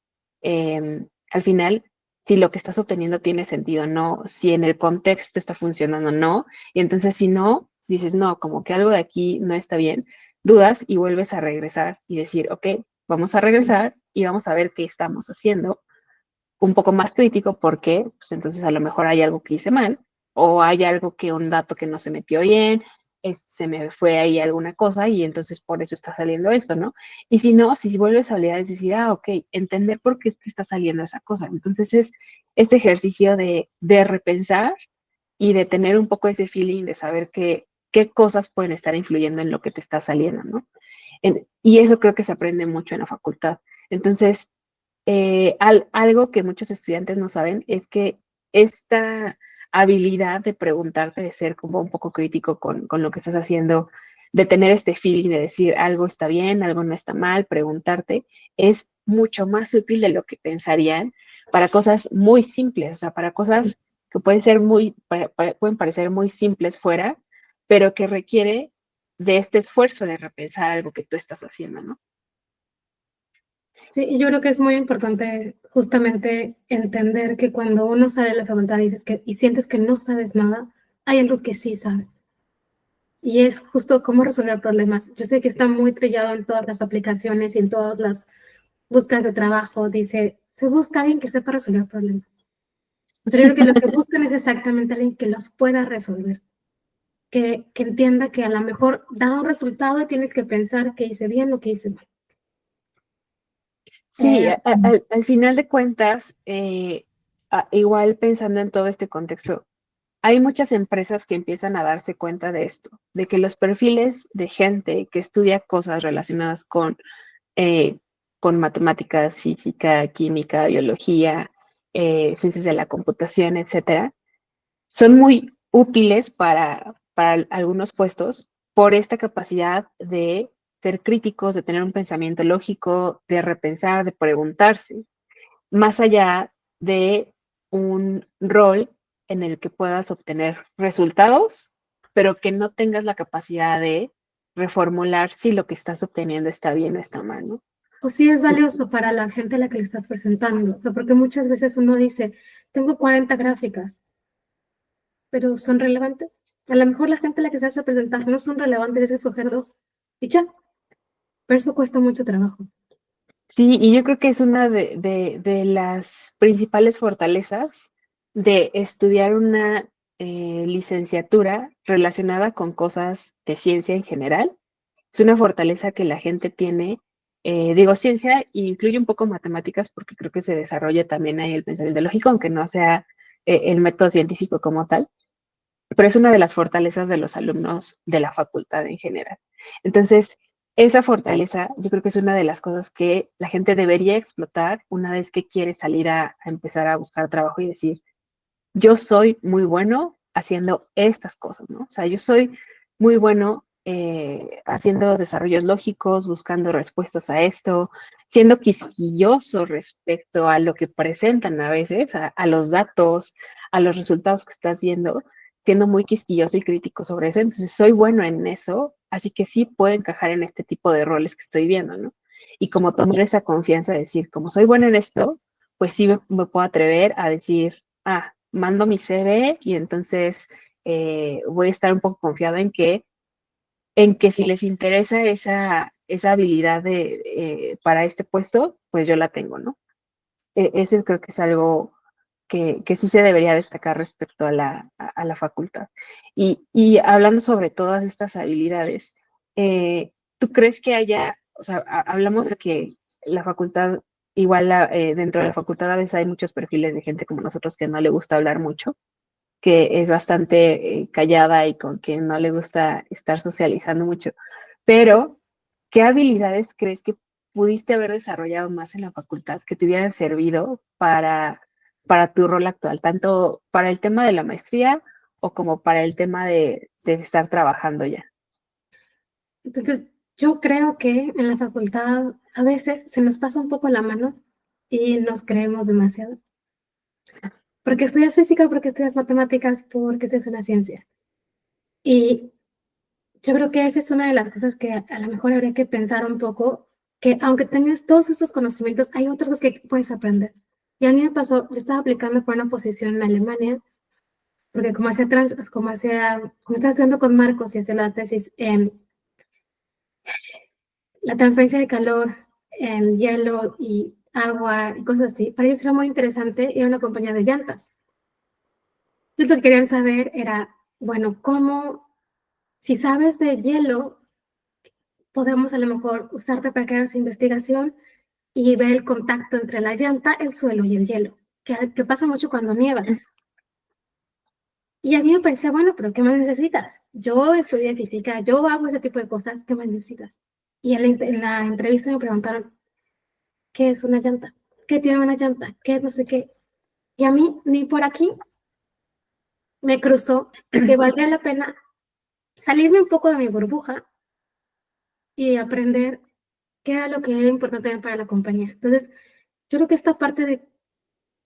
al final si lo que estás obteniendo tiene sentido o no, si en el contexto está funcionando o no, y entonces si no, si dices no, como que algo de aquí no está bien, dudas y vuelves a regresar y decir, ok, vamos a regresar y vamos a ver qué estamos haciendo un poco más crítico porque pues entonces a lo mejor hay algo que hice mal o hay algo que un dato que no se metió bien, se me fue ahí alguna cosa y entonces por eso está saliendo esto, ¿no? Y si no, si vuelves a olvidar es decir, ah, ok, entender por qué te está saliendo esa cosa. Entonces es este ejercicio de repensar y de tener un poco ese feeling de saber qué cosas pueden estar influyendo en lo que te está saliendo, ¿no? Y eso creo que se aprende mucho en la facultad. Entonces, algo que muchos estudiantes no saben es que esta habilidad de preguntarte, de ser como un poco crítico con lo que estás haciendo, de tener este feeling de decir algo está bien, algo no está mal, preguntarte, es mucho más útil de lo que pensarían para cosas muy simples, o sea, para cosas que pueden ser pueden parecer muy simples fuera, pero que requiere de este esfuerzo de repensar algo que tú estás haciendo, ¿no? Sí, y yo creo que es muy importante justamente entender que cuando uno sale de la facultad y sientes que no sabes nada, hay algo que sí sabes. Y es justo cómo resolver problemas. Yo sé que está muy trillado en todas las aplicaciones y en todas las búsquedas de trabajo. Dice, se busca alguien que sepa resolver problemas. Pero yo creo que lo que buscan es exactamente alguien que los pueda resolver. Que entienda que a lo mejor da un resultado y tienes que pensar que hice bien o que hice mal. Sí, al final de cuentas, igual pensando en todo este contexto, hay muchas empresas que empiezan a darse cuenta de esto, de que los perfiles de gente que estudia cosas relacionadas eh, con matemáticas, física, química, biología, ciencias de la computación, etcétera, son muy útiles para algunos puestos por esta capacidad de ser críticos, de tener un pensamiento lógico, de repensar, de preguntarse, más allá de un rol en el que puedas obtener resultados, pero que no tengas la capacidad de reformular si lo que estás obteniendo está bien o está mal, ¿no? O sí es valioso para la gente a la que le estás presentando. O sea, porque muchas veces uno dice, tengo 40 gráficas, pero ¿son relevantes? A lo mejor la gente a la que se hace presentar no son relevantes, es escoger dos. Y ya, pero eso cuesta mucho trabajo. Sí, y yo creo que es una de las principales fortalezas de estudiar una licenciatura relacionada con cosas de ciencia en general. Es una fortaleza que la gente tiene, digo, ciencia incluye un poco matemáticas porque creo que se desarrolla también ahí el pensamiento lógico, aunque no sea el método científico como tal, pero es una de las fortalezas de los alumnos de la facultad en general. Entonces, esa fortaleza yo creo que es una de las cosas que la gente debería explotar una vez que quiere salir a empezar a buscar trabajo y decir, yo soy muy bueno haciendo estas cosas, ¿no? O sea, yo soy muy bueno haciendo desarrollos lógicos, buscando respuestas a esto, siendo quisquilloso respecto a lo que presentan a veces, a los datos, a los resultados que estás viendo, siendo muy quisquilloso y crítico sobre eso. Entonces, soy bueno en eso, así que sí puedo encajar en este tipo de roles que estoy viendo, ¿no? Y como tomar esa confianza de decir, como soy bueno en esto, pues sí me puedo atrever a decir, mando mi CV y entonces voy a estar un poco confiado en que si les interesa esa habilidad para este puesto, pues yo la tengo, ¿no? Eso creo que es algo que sí se debería destacar respecto a la facultad. Y hablando sobre todas estas habilidades, ¿tú crees que haya, o sea, hablamos de que la facultad, igual dentro de la facultad a veces hay muchos perfiles de gente como nosotros que no le gusta hablar mucho, que es bastante callada y con quien no le gusta estar socializando mucho. Pero, ¿qué habilidades crees que pudiste haber desarrollado más en la facultad que te hubieran servido para tu rol actual, tanto para el tema de la maestría o como para el tema de estar trabajando ya? Entonces, yo creo que en la facultad a veces se nos pasa un poco la mano y nos creemos demasiado. Porque estudias física, porque estudias matemáticas, porque esa es una ciencia. Y yo creo que esa es una de las cosas que a lo mejor habría que pensar un poco, que aunque tengas todos esos conocimientos, hay otras cosas que puedes aprender. Y a mí me pasó, yo estaba aplicando por una posición en Alemania, porque como estaba estudiando con Marcos y hace la tesis en la transferencia de calor en hielo y agua y cosas así, para ellos era muy interesante ir a una compañía de llantas. Entonces lo que querían saber era, bueno, si sabes de hielo, podemos a lo mejor usarte para que hagas investigación y ver el contacto entre la llanta, el suelo y el hielo, que pasa mucho cuando nieva. Y a mí me parecía, bueno, pero ¿qué más necesitas? Yo estudié física, yo hago ese tipo de cosas, ¿qué más necesitas? Y en la entrevista me preguntaron, ¿qué es una llanta? ¿Qué tiene una llanta? ¿Qué no sé qué? Y a mí ni por aquí me cruzó que valdría la pena salirme un poco de mi burbuja y aprender qué era lo que era importante para la compañía. Entonces, yo creo que esta parte de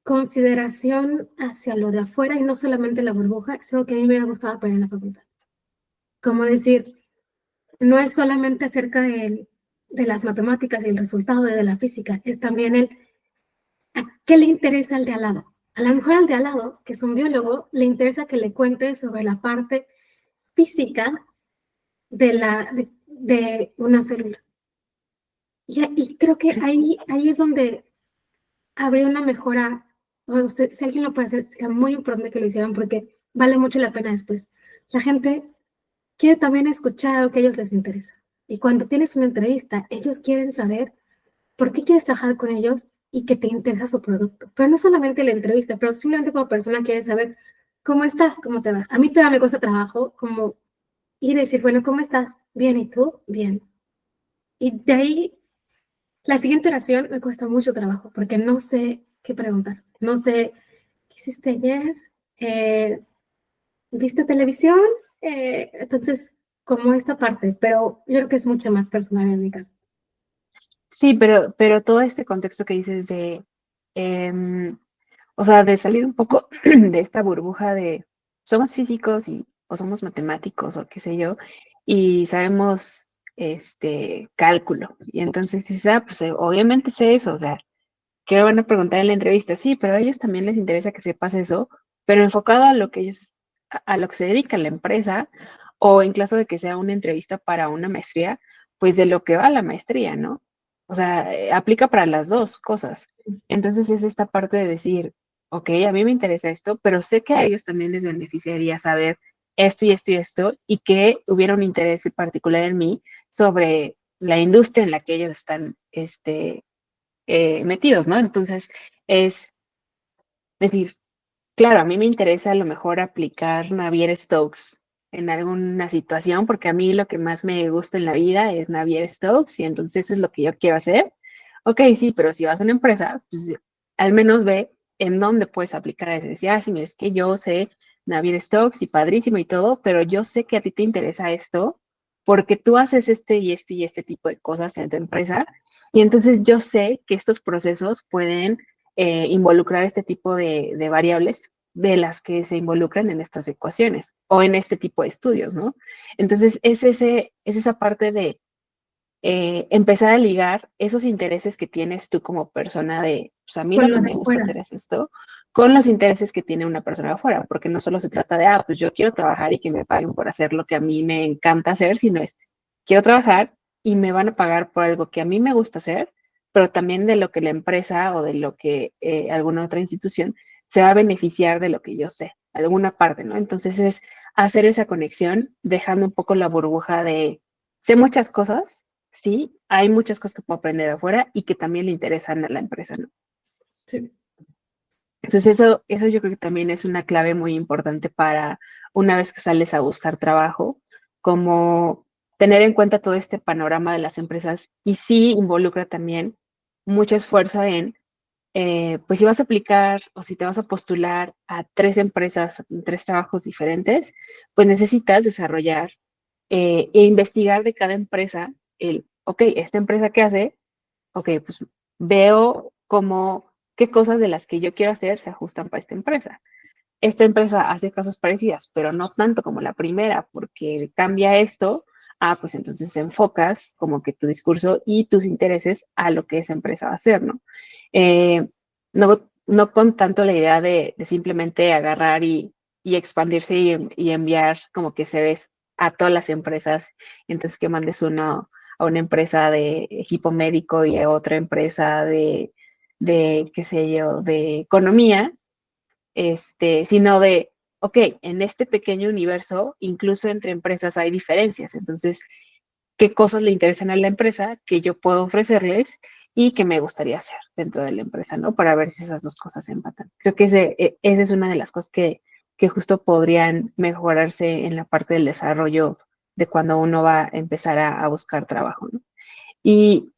consideración hacia lo de afuera y no solamente la burbuja es algo que a mí me hubiera gustado aprender en la facultad. Como decir, no es solamente acerca de las matemáticas y el resultado de la física, es también ¿a qué le interesa al de al lado? A lo mejor al de al lado, que es un biólogo, le interesa que le cuente sobre la parte física de una célula. Y creo que ahí es donde habría una mejora, o si alguien lo puede hacer, sería muy importante que lo hicieran porque vale mucho la pena después. La gente quiere también escuchar algo que a ellos les interesa. Y cuando tienes una entrevista, ellos quieren saber por qué quieres trabajar con ellos y que te interesa su producto. Pero no solamente la entrevista, pero simplemente como persona quieres saber cómo estás, cómo te va. A mí todavía me cuesta trabajo como ir y decir, bueno, ¿cómo estás? Bien, ¿y tú? Bien. Y de ahí, la siguiente oración me cuesta mucho trabajo porque no sé qué preguntar. No sé, ¿qué hiciste ayer? ¿Viste televisión? Entonces, como esta parte, pero yo creo que es mucho más personal en mi caso. Sí, pero todo este contexto que dices de, em, o sea, de salir un poco de esta burbuja de somos físicos o somos matemáticos o qué sé yo, y sabemos cálculo. Y entonces dices, pues obviamente sé eso, o sea, ¿qué me van a preguntar en la entrevista? Sí, pero a ellos también les interesa que sepas eso, pero enfocado a lo que a lo que se dedica la empresa, o en caso de que sea una entrevista para una maestría, pues de lo que va la maestría, ¿no? O sea, aplica para las dos cosas. Entonces es esta parte de decir, ok, a mí me interesa esto, pero sé que a ellos también les beneficiaría saber esto y esto y esto, y que hubiera un interés particular en mí sobre la industria en la que ellos están, metidos, ¿no? Entonces, es decir, claro, a mí me interesa a lo mejor aplicar Navier-Stokes en alguna situación, porque a mí lo que más me gusta en la vida es Navier-Stokes y entonces eso es lo que yo quiero hacer. Ok, sí, pero si vas a una empresa, pues al menos ve en dónde puedes aplicar eso. Decir, sí, mira, es que yo sé Navier-Stokes y padrísimo y todo, pero yo sé que a ti te interesa esto porque tú haces este y este y este tipo de cosas en tu empresa y entonces yo sé que estos procesos pueden involucrar este tipo de variables de las que se involucran en estas ecuaciones o en este tipo de estudios, ¿no? Entonces, es esa parte de empezar a ligar esos intereses que tienes tú como persona de, pues a mí Con lo lo que de me gusta fuera. hacer es esto, con los intereses que tiene una persona afuera, porque no solo se trata de, pues yo quiero trabajar y que me paguen por hacer lo que a mí me encanta hacer, sino es, quiero trabajar y me van a pagar por algo que a mí me gusta hacer, pero también de lo que la empresa o de lo que alguna otra institución se va a beneficiar de lo que yo sé, alguna parte, ¿no? Entonces es hacer esa conexión, dejando un poco la burbuja de, sé muchas cosas, sí, hay muchas cosas que puedo aprender de afuera y que también le interesan a la empresa, ¿no? Sí. Entonces eso yo creo que también es una clave muy importante para una vez que sales a buscar trabajo, como tener en cuenta todo este panorama de las empresas y sí involucra también mucho esfuerzo en, pues si vas a aplicar o si te vas a postular a 3 empresas, 3 trabajos diferentes, pues necesitas desarrollar e investigar de cada empresa ok, esta empresa qué hace, ok, pues veo cómo, qué cosas de las que yo quiero hacer se ajustan para esta empresa. Esta empresa hace cosas parecidas, pero no tanto como la primera, porque cambia esto. Pues entonces enfocas como que tu discurso y tus intereses a lo que esa empresa va a hacer, ¿no? No con tanto la idea de simplemente agarrar y expandirse y enviar como que se ves a todas las empresas, entonces que mandes uno a una empresa de equipo médico y a otra empresa qué sé yo, de economía, sino ok, en este pequeño universo, incluso entre empresas hay diferencias, entonces, ¿qué cosas le interesan a la empresa que yo puedo ofrecerles y que me gustaría hacer dentro de la empresa, ¿no? Para ver si esas dos cosas se empatan. Creo que esa es una de las cosas que justo podrían mejorarse en la parte del desarrollo de cuando uno va a empezar a buscar trabajo, ¿no? Y,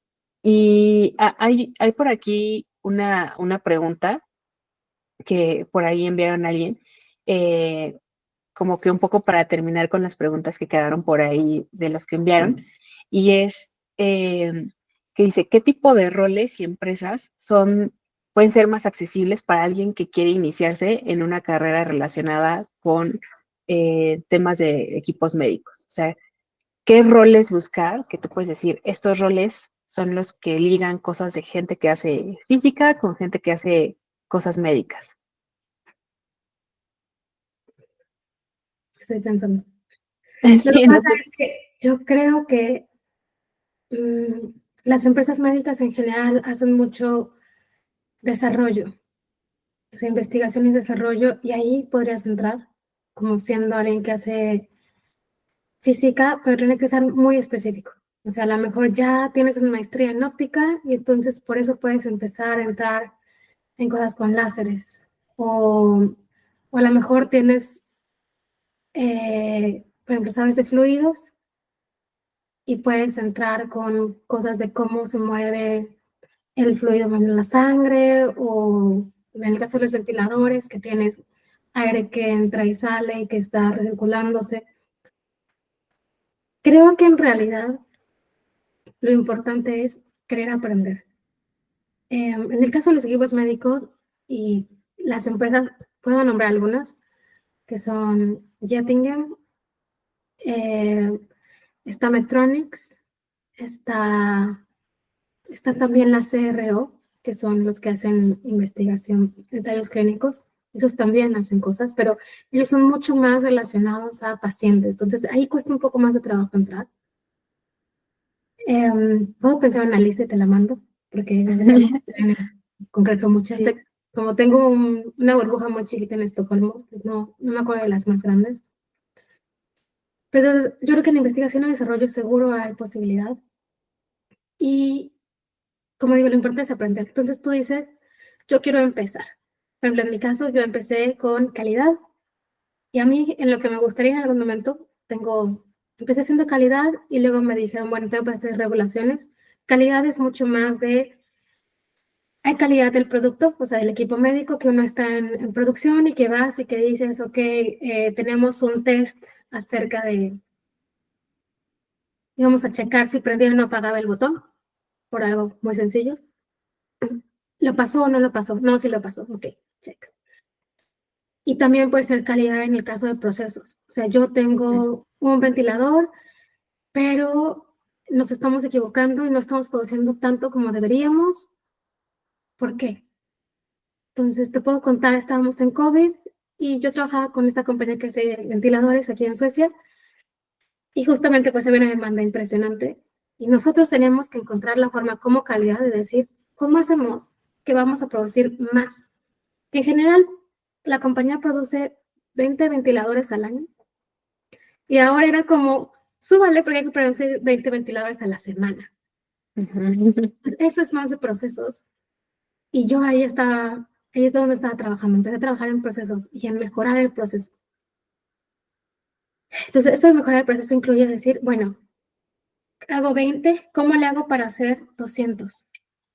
hay por aquí una pregunta que por ahí enviaron a alguien, como que un poco para terminar con las preguntas que quedaron por ahí de los que enviaron, y es que dice, ¿qué tipo de roles y empresas pueden ser más accesibles para alguien que quiere iniciarse en una carrera relacionada con temas de equipos médicos? O sea, ¿qué roles buscar? Que tú puedes decir, estos roles son los que ligan cosas de gente que hace física con gente que hace cosas médicas. Estoy pensando. Lo que Sí, no pasa te... es que yo creo que las empresas médicas en general hacen mucho desarrollo, o sea, investigación y desarrollo, y ahí podrías entrar como siendo alguien que hace física, pero tiene que ser muy específico. O sea, a lo mejor ya tienes una maestría en óptica y entonces por eso puedes empezar a entrar en cosas con láseres. O a lo mejor tienes, por ejemplo, sabes de fluidos y puedes entrar con cosas de cómo se mueve el fluido en la sangre o en el caso de los ventiladores que tienes aire que entra y sale y que está recirculándose. Creo que en realidad lo importante es querer aprender. En el caso de los equipos médicos y las empresas, puedo nombrar algunas, que son Getinge, está Medtronic, está también la CRO, que son los que hacen investigación, ensayos clínicos. Ellos también hacen cosas, pero ellos son mucho más relacionados a pacientes. Entonces, ahí cuesta un poco más de trabajo entrar. Puedo pensar en una lista y te la mando, porque en concreto muchas. Sí. Como tengo una burbuja muy chiquita en Estocolmo, pues no me acuerdo de las más grandes. Pero entonces, yo creo que en investigación y desarrollo seguro hay posibilidad. Y como digo, lo importante es aprender. Entonces tú dices, yo quiero empezar. Por ejemplo, en mi caso, yo empecé con calidad. Y a mí, en lo que me gustaría en algún momento, empecé haciendo calidad y luego me dijeron, bueno, tengo que hacer regulaciones. Calidad es mucho más hay calidad del producto, o sea, del equipo médico que uno está en producción y que vas y que dices, ok, tenemos un test acerca de, íbamos a checar si prendía o no apagaba el botón, por algo muy sencillo. ¿Lo pasó o no lo pasó? No, sí lo pasó, ok, check. Y también puede ser calidad en el caso de procesos. O sea, yo tengo un ventilador, pero nos estamos equivocando y no estamos produciendo tanto como deberíamos. ¿Por qué? Entonces, te puedo contar, estábamos en COVID y yo trabajaba con esta compañía que hace ventiladores aquí en Suecia y justamente pues había una demanda impresionante y nosotros teníamos que encontrar la forma como calidad de decir, ¿cómo hacemos que vamos a producir más? Que en general la compañía produce 20 ventiladores al año y ahora era como, súbale porque hay que producir 20 ventiladores a la semana. Pues eso es más de procesos. Y yo ahí es donde estaba trabajando. Empecé a trabajar en procesos y en mejorar el proceso. Entonces, esto de mejorar el proceso incluye decir, bueno, hago 20, ¿cómo le hago para hacer 200?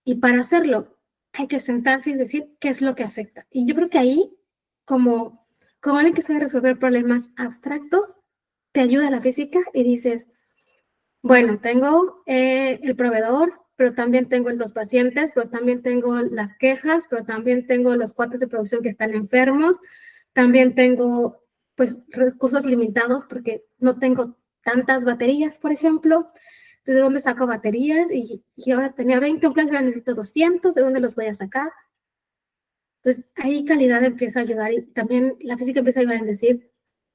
Y para hacerlo, hay que sentarse y decir qué es lo que afecta. Y yo creo que ahí, como alguien que sabe resolver problemas abstractos, te ayuda la física y dices, bueno, tengo el proveedor, pero también tengo los pacientes, pero también tengo las quejas, pero también tengo los cuates de producción que están enfermos, también tengo pues recursos limitados porque no tengo tantas baterías, por ejemplo. ¿De dónde saco baterías? Y ahora tenía 20 empleados, ahora necesito 200, ¿de dónde los voy a sacar? Entonces, ahí calidad empieza a ayudar y también la física empieza a ayudar en decir,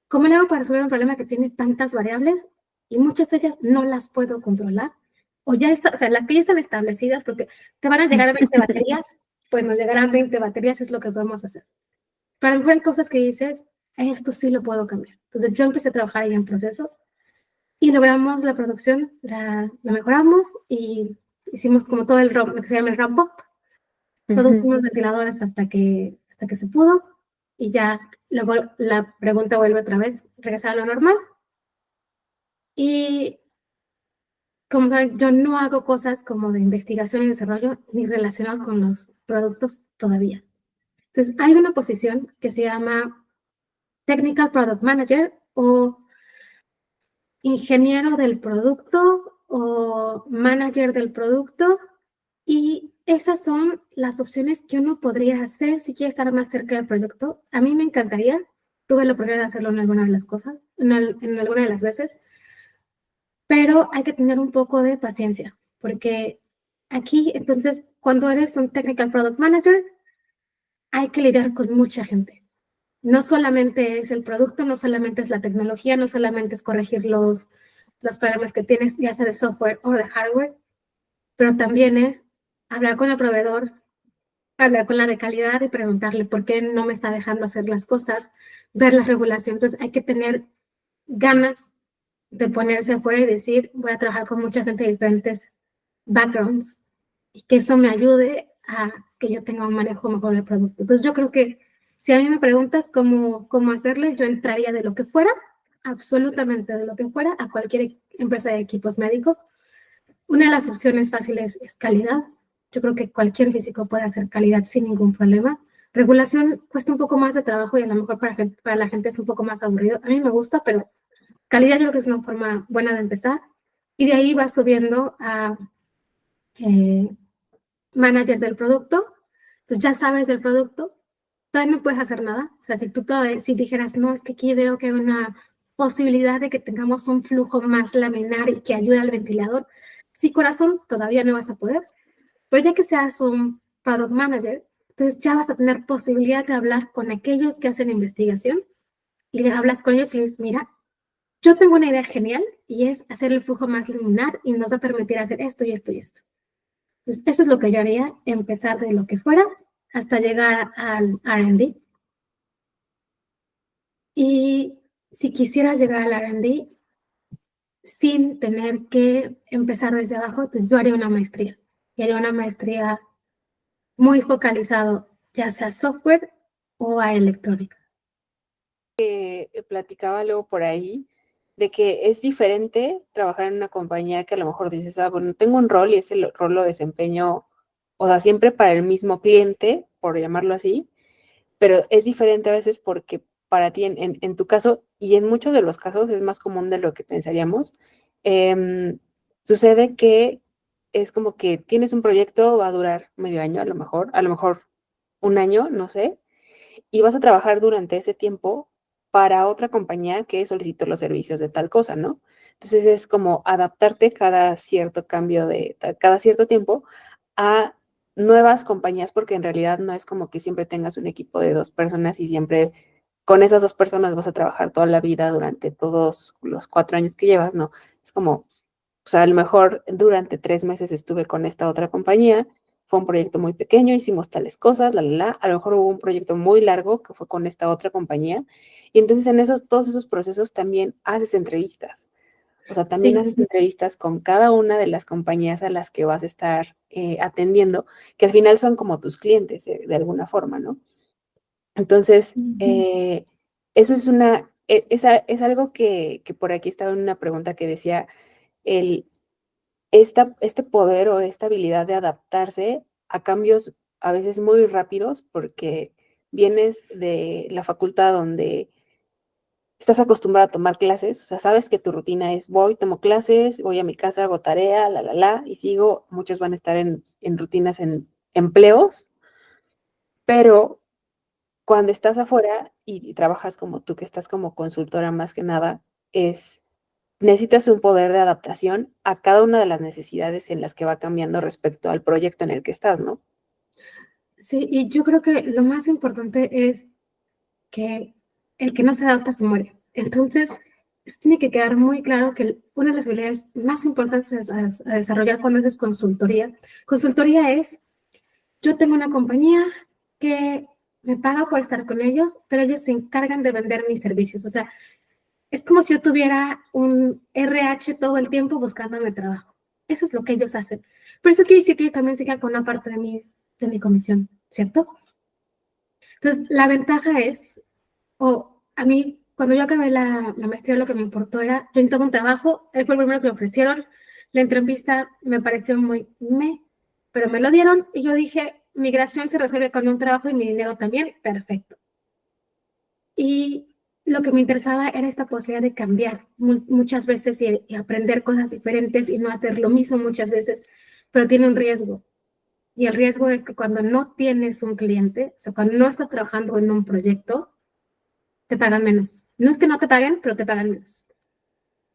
¿cómo le hago para resolver un problema que tiene tantas variables y muchas de ellas no las puedo controlar? O ya está, o sea, las que ya están establecidas, porque te van a llegar a 20 baterías, pues nos llegarán 20 baterías, es lo que podemos hacer. Pero a lo mejor hay cosas que dices, esto sí lo puedo cambiar. Entonces yo empecé a trabajar ahí en procesos y logramos la producción, la mejoramos y hicimos como todo lo que se llama el ramp up. Producimos ventiladores hasta que se pudo y ya luego la pregunta vuelve otra vez, regresar a lo normal. Y como saben, yo no hago cosas como de investigación y desarrollo ni relacionados con los productos todavía. Entonces, hay una posición que se llama Technical Product Manager o ingeniero del producto o manager del producto y esas son las opciones que uno podría hacer si quiere estar más cerca del proyecto. A mí me encantaría, tuve la oportunidad de hacerlo en alguna de las cosas, en alguna de las veces, pero hay que tener un poco de paciencia, porque aquí, entonces, cuando eres un Technical Product Manager, hay que lidiar con mucha gente. No solamente es el producto, no solamente es la tecnología, no solamente es corregir los problemas que tienes, ya sea de software o de hardware, pero también es hablar con el proveedor, hablar con la de calidad y preguntarle por qué no me está dejando hacer las cosas, ver las regulaciones. Entonces hay que tener ganas de ponerse afuera y decir, voy a trabajar con mucha gente de diferentes backgrounds y que eso me ayude a que yo tenga un manejo mejor del producto. Entonces yo creo que si a mí me preguntas cómo hacerle, yo entraría de lo que fuera, absolutamente de lo que fuera, a cualquier empresa de equipos médicos. Una de las opciones fáciles es calidad. Yo creo que cualquier físico puede hacer calidad sin ningún problema. Regulación cuesta un poco más de trabajo y a lo mejor para la gente es un poco más aburrido. A mí me gusta, pero calidad yo creo que es una forma buena de empezar. Y de ahí vas subiendo a manager del producto. Tú ya sabes del producto, todavía no puedes hacer nada. O sea, si tú si dijeras, no, es que aquí veo que hay una posibilidad de que tengamos un flujo más laminar y que ayude al ventilador. Sí, corazón, todavía no vas a poder, pero ya que seas un product manager, entonces ya vas a tener posibilidad de hablar con aquellos que hacen investigación y le hablas con ellos y les mira, yo tengo una idea genial y es hacer el flujo más laminar y nos va a permitir hacer esto y esto y esto. Entonces, eso es lo que yo haría, empezar de lo que fuera hasta llegar al R&D. Y si quisieras llegar al R&D sin tener que empezar desde abajo, pues yo haría una maestría. Y haría una maestría muy focalizado, ya sea software o a electrónica. Platicaba luego por ahí de que es diferente trabajar en una compañía que a lo mejor dices, bueno, tengo un rol y ese rol lo desempeño, o sea, siempre para el mismo cliente, por llamarlo así, pero es diferente a veces porque para ti, en tu caso, y en muchos de los casos es más común de lo que pensaríamos, sucede que es como que tienes un proyecto, va a durar medio año a lo mejor un año, no sé, y vas a trabajar durante ese tiempo para otra compañía que solicitó los servicios de tal cosa, ¿no? Entonces es como adaptarte cada cierto cambio cada cierto tiempo a nuevas compañías, porque en realidad no es como que siempre tengas un equipo de 2 personas y siempre con esas 2 personas vas a trabajar toda la vida durante todos los 4 años que llevas, ¿no? Es como, o sea, a lo mejor durante 3 meses estuve con esta otra compañía, fue un proyecto muy pequeño, hicimos tales cosas, a lo mejor hubo un proyecto muy largo que fue con esta otra compañía, y entonces en todos esos procesos también haces entrevistas. O sea, también Sí. haces entrevistas con cada una de las compañías a las que vas a estar atendiendo, que al final son como tus clientes, de alguna forma, ¿no? Entonces, Ujú. eso es algo que por aquí estaba en una pregunta que decía, el, este poder o esta habilidad de adaptarse a cambios a veces muy rápidos, porque vienes de la facultad donde estás acostumbrado a tomar clases, o sea, sabes que tu rutina es voy, tomo clases, voy a mi casa, hago tarea, y sigo. Muchos van a estar en rutinas en empleos, pero cuando estás afuera y trabajas como tú, que estás como consultora más que nada, necesitas un poder de adaptación a cada una de las necesidades en las que va cambiando respecto al proyecto en el que estás, ¿no? Sí, y yo creo que lo más importante es que el que no se adapta se muere. Entonces, tiene que quedar muy claro que una de las habilidades más importantes a desarrollar cuando haces consultoría, consultoría es, yo tengo una compañía que me paga por estar con ellos, pero ellos se encargan de vender mis servicios. O sea, es como si yo tuviera un RH todo el tiempo buscándome trabajo. Eso es lo que ellos hacen. Pero eso quiere decir que ellos también se quedan con una parte de mi comisión, ¿cierto? Entonces, la ventaja es, o a mí, cuando yo acabé la maestría, lo que me importó era, yo necesitaba un trabajo, fue el primero que me ofrecieron, la entrevista me pareció muy pero me lo dieron y yo dije, migración se resuelve con un trabajo y mi dinero también, perfecto. Y lo que me interesaba era esta posibilidad de cambiar muchas veces y aprender cosas diferentes y no hacer lo mismo muchas veces, pero tiene un riesgo. Y el riesgo es que cuando no tienes un cliente, o sea, cuando no estás trabajando en un proyecto, te pagan menos. No es que no te paguen, pero te pagan menos.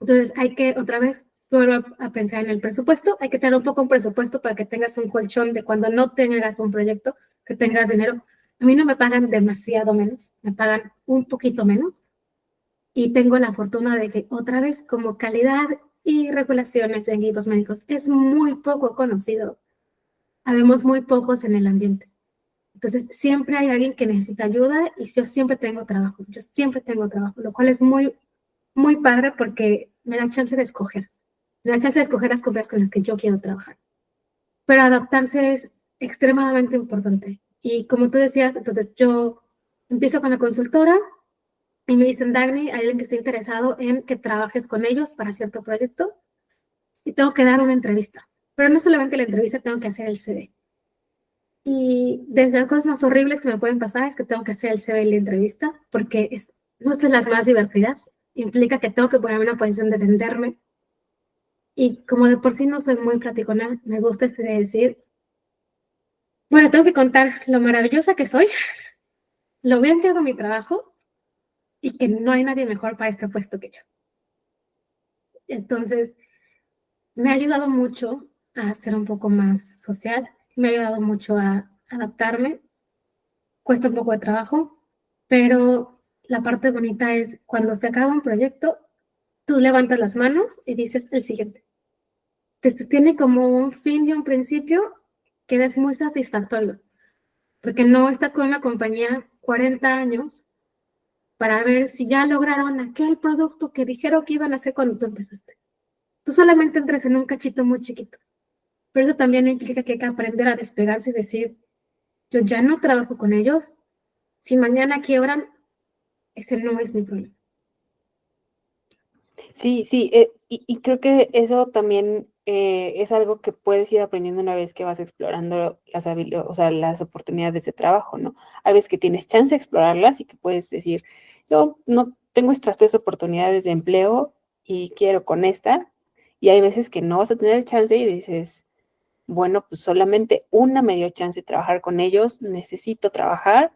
Entonces hay que otra vez volver a pensar en el presupuesto. Hay que tener un poco un presupuesto para que tengas un colchón de cuando no tengas un proyecto, que tengas dinero. A mí no me pagan demasiado menos, me pagan un poquito menos. Y tengo la fortuna de que otra vez como calidad y regulaciones en equipos médicos es muy poco conocido. Habemos muy pocos en el ambiente. Entonces, siempre hay alguien que necesita ayuda y yo siempre tengo trabajo. Yo siempre tengo trabajo, lo cual es muy, muy padre porque me da chance de escoger. Me da chance de escoger las compañías con las que yo quiero trabajar. Pero adaptarse es extremadamente importante. Y como tú decías, entonces yo empiezo con la consultora y me dicen, Dagny, hay alguien que esté interesado en que trabajes con ellos para cierto proyecto y tengo que dar una entrevista. Pero no solamente la entrevista, tengo que hacer el CV. Y desde las cosas más horribles que me pueden pasar es que tengo que hacer el CV y la entrevista, porque no es de las más divertidas. Implica que tengo que ponerme en una posición de venderme. Y como de por sí no soy muy platicona, me gusta de decir, bueno, tengo que contar lo maravillosa que soy, lo bien que hago mi trabajo y que no hay nadie mejor para este puesto que yo. Entonces, me ha ayudado mucho a ser un poco más social, me ha ayudado mucho a adaptarme. Cuesta un poco de trabajo, pero la parte bonita es cuando se acaba un proyecto, tú levantas las manos y dices el siguiente. Esto tiene como un fin y un principio que es muy satisfactorio, porque no estás con una compañía 40 años para ver si ya lograron aquel producto que dijeron que iban a hacer cuando tú empezaste. Tú solamente entras en un cachito muy chiquito, pero eso también implica que hay que aprender a despegarse y decir, yo ya no trabajo con ellos, si mañana quiebran, ese no es mi problema. Sí, sí, y creo que eso también es algo que puedes ir aprendiendo una vez que vas explorando o sea, las oportunidades de trabajo, ¿no? Hay veces que tienes chance de explorarlas y que puedes decir, yo no tengo estas tres oportunidades de empleo y quiero con esta, y hay veces que no vas a tener chance y dices, bueno, pues solamente una me dio chance de trabajar con ellos, necesito trabajar,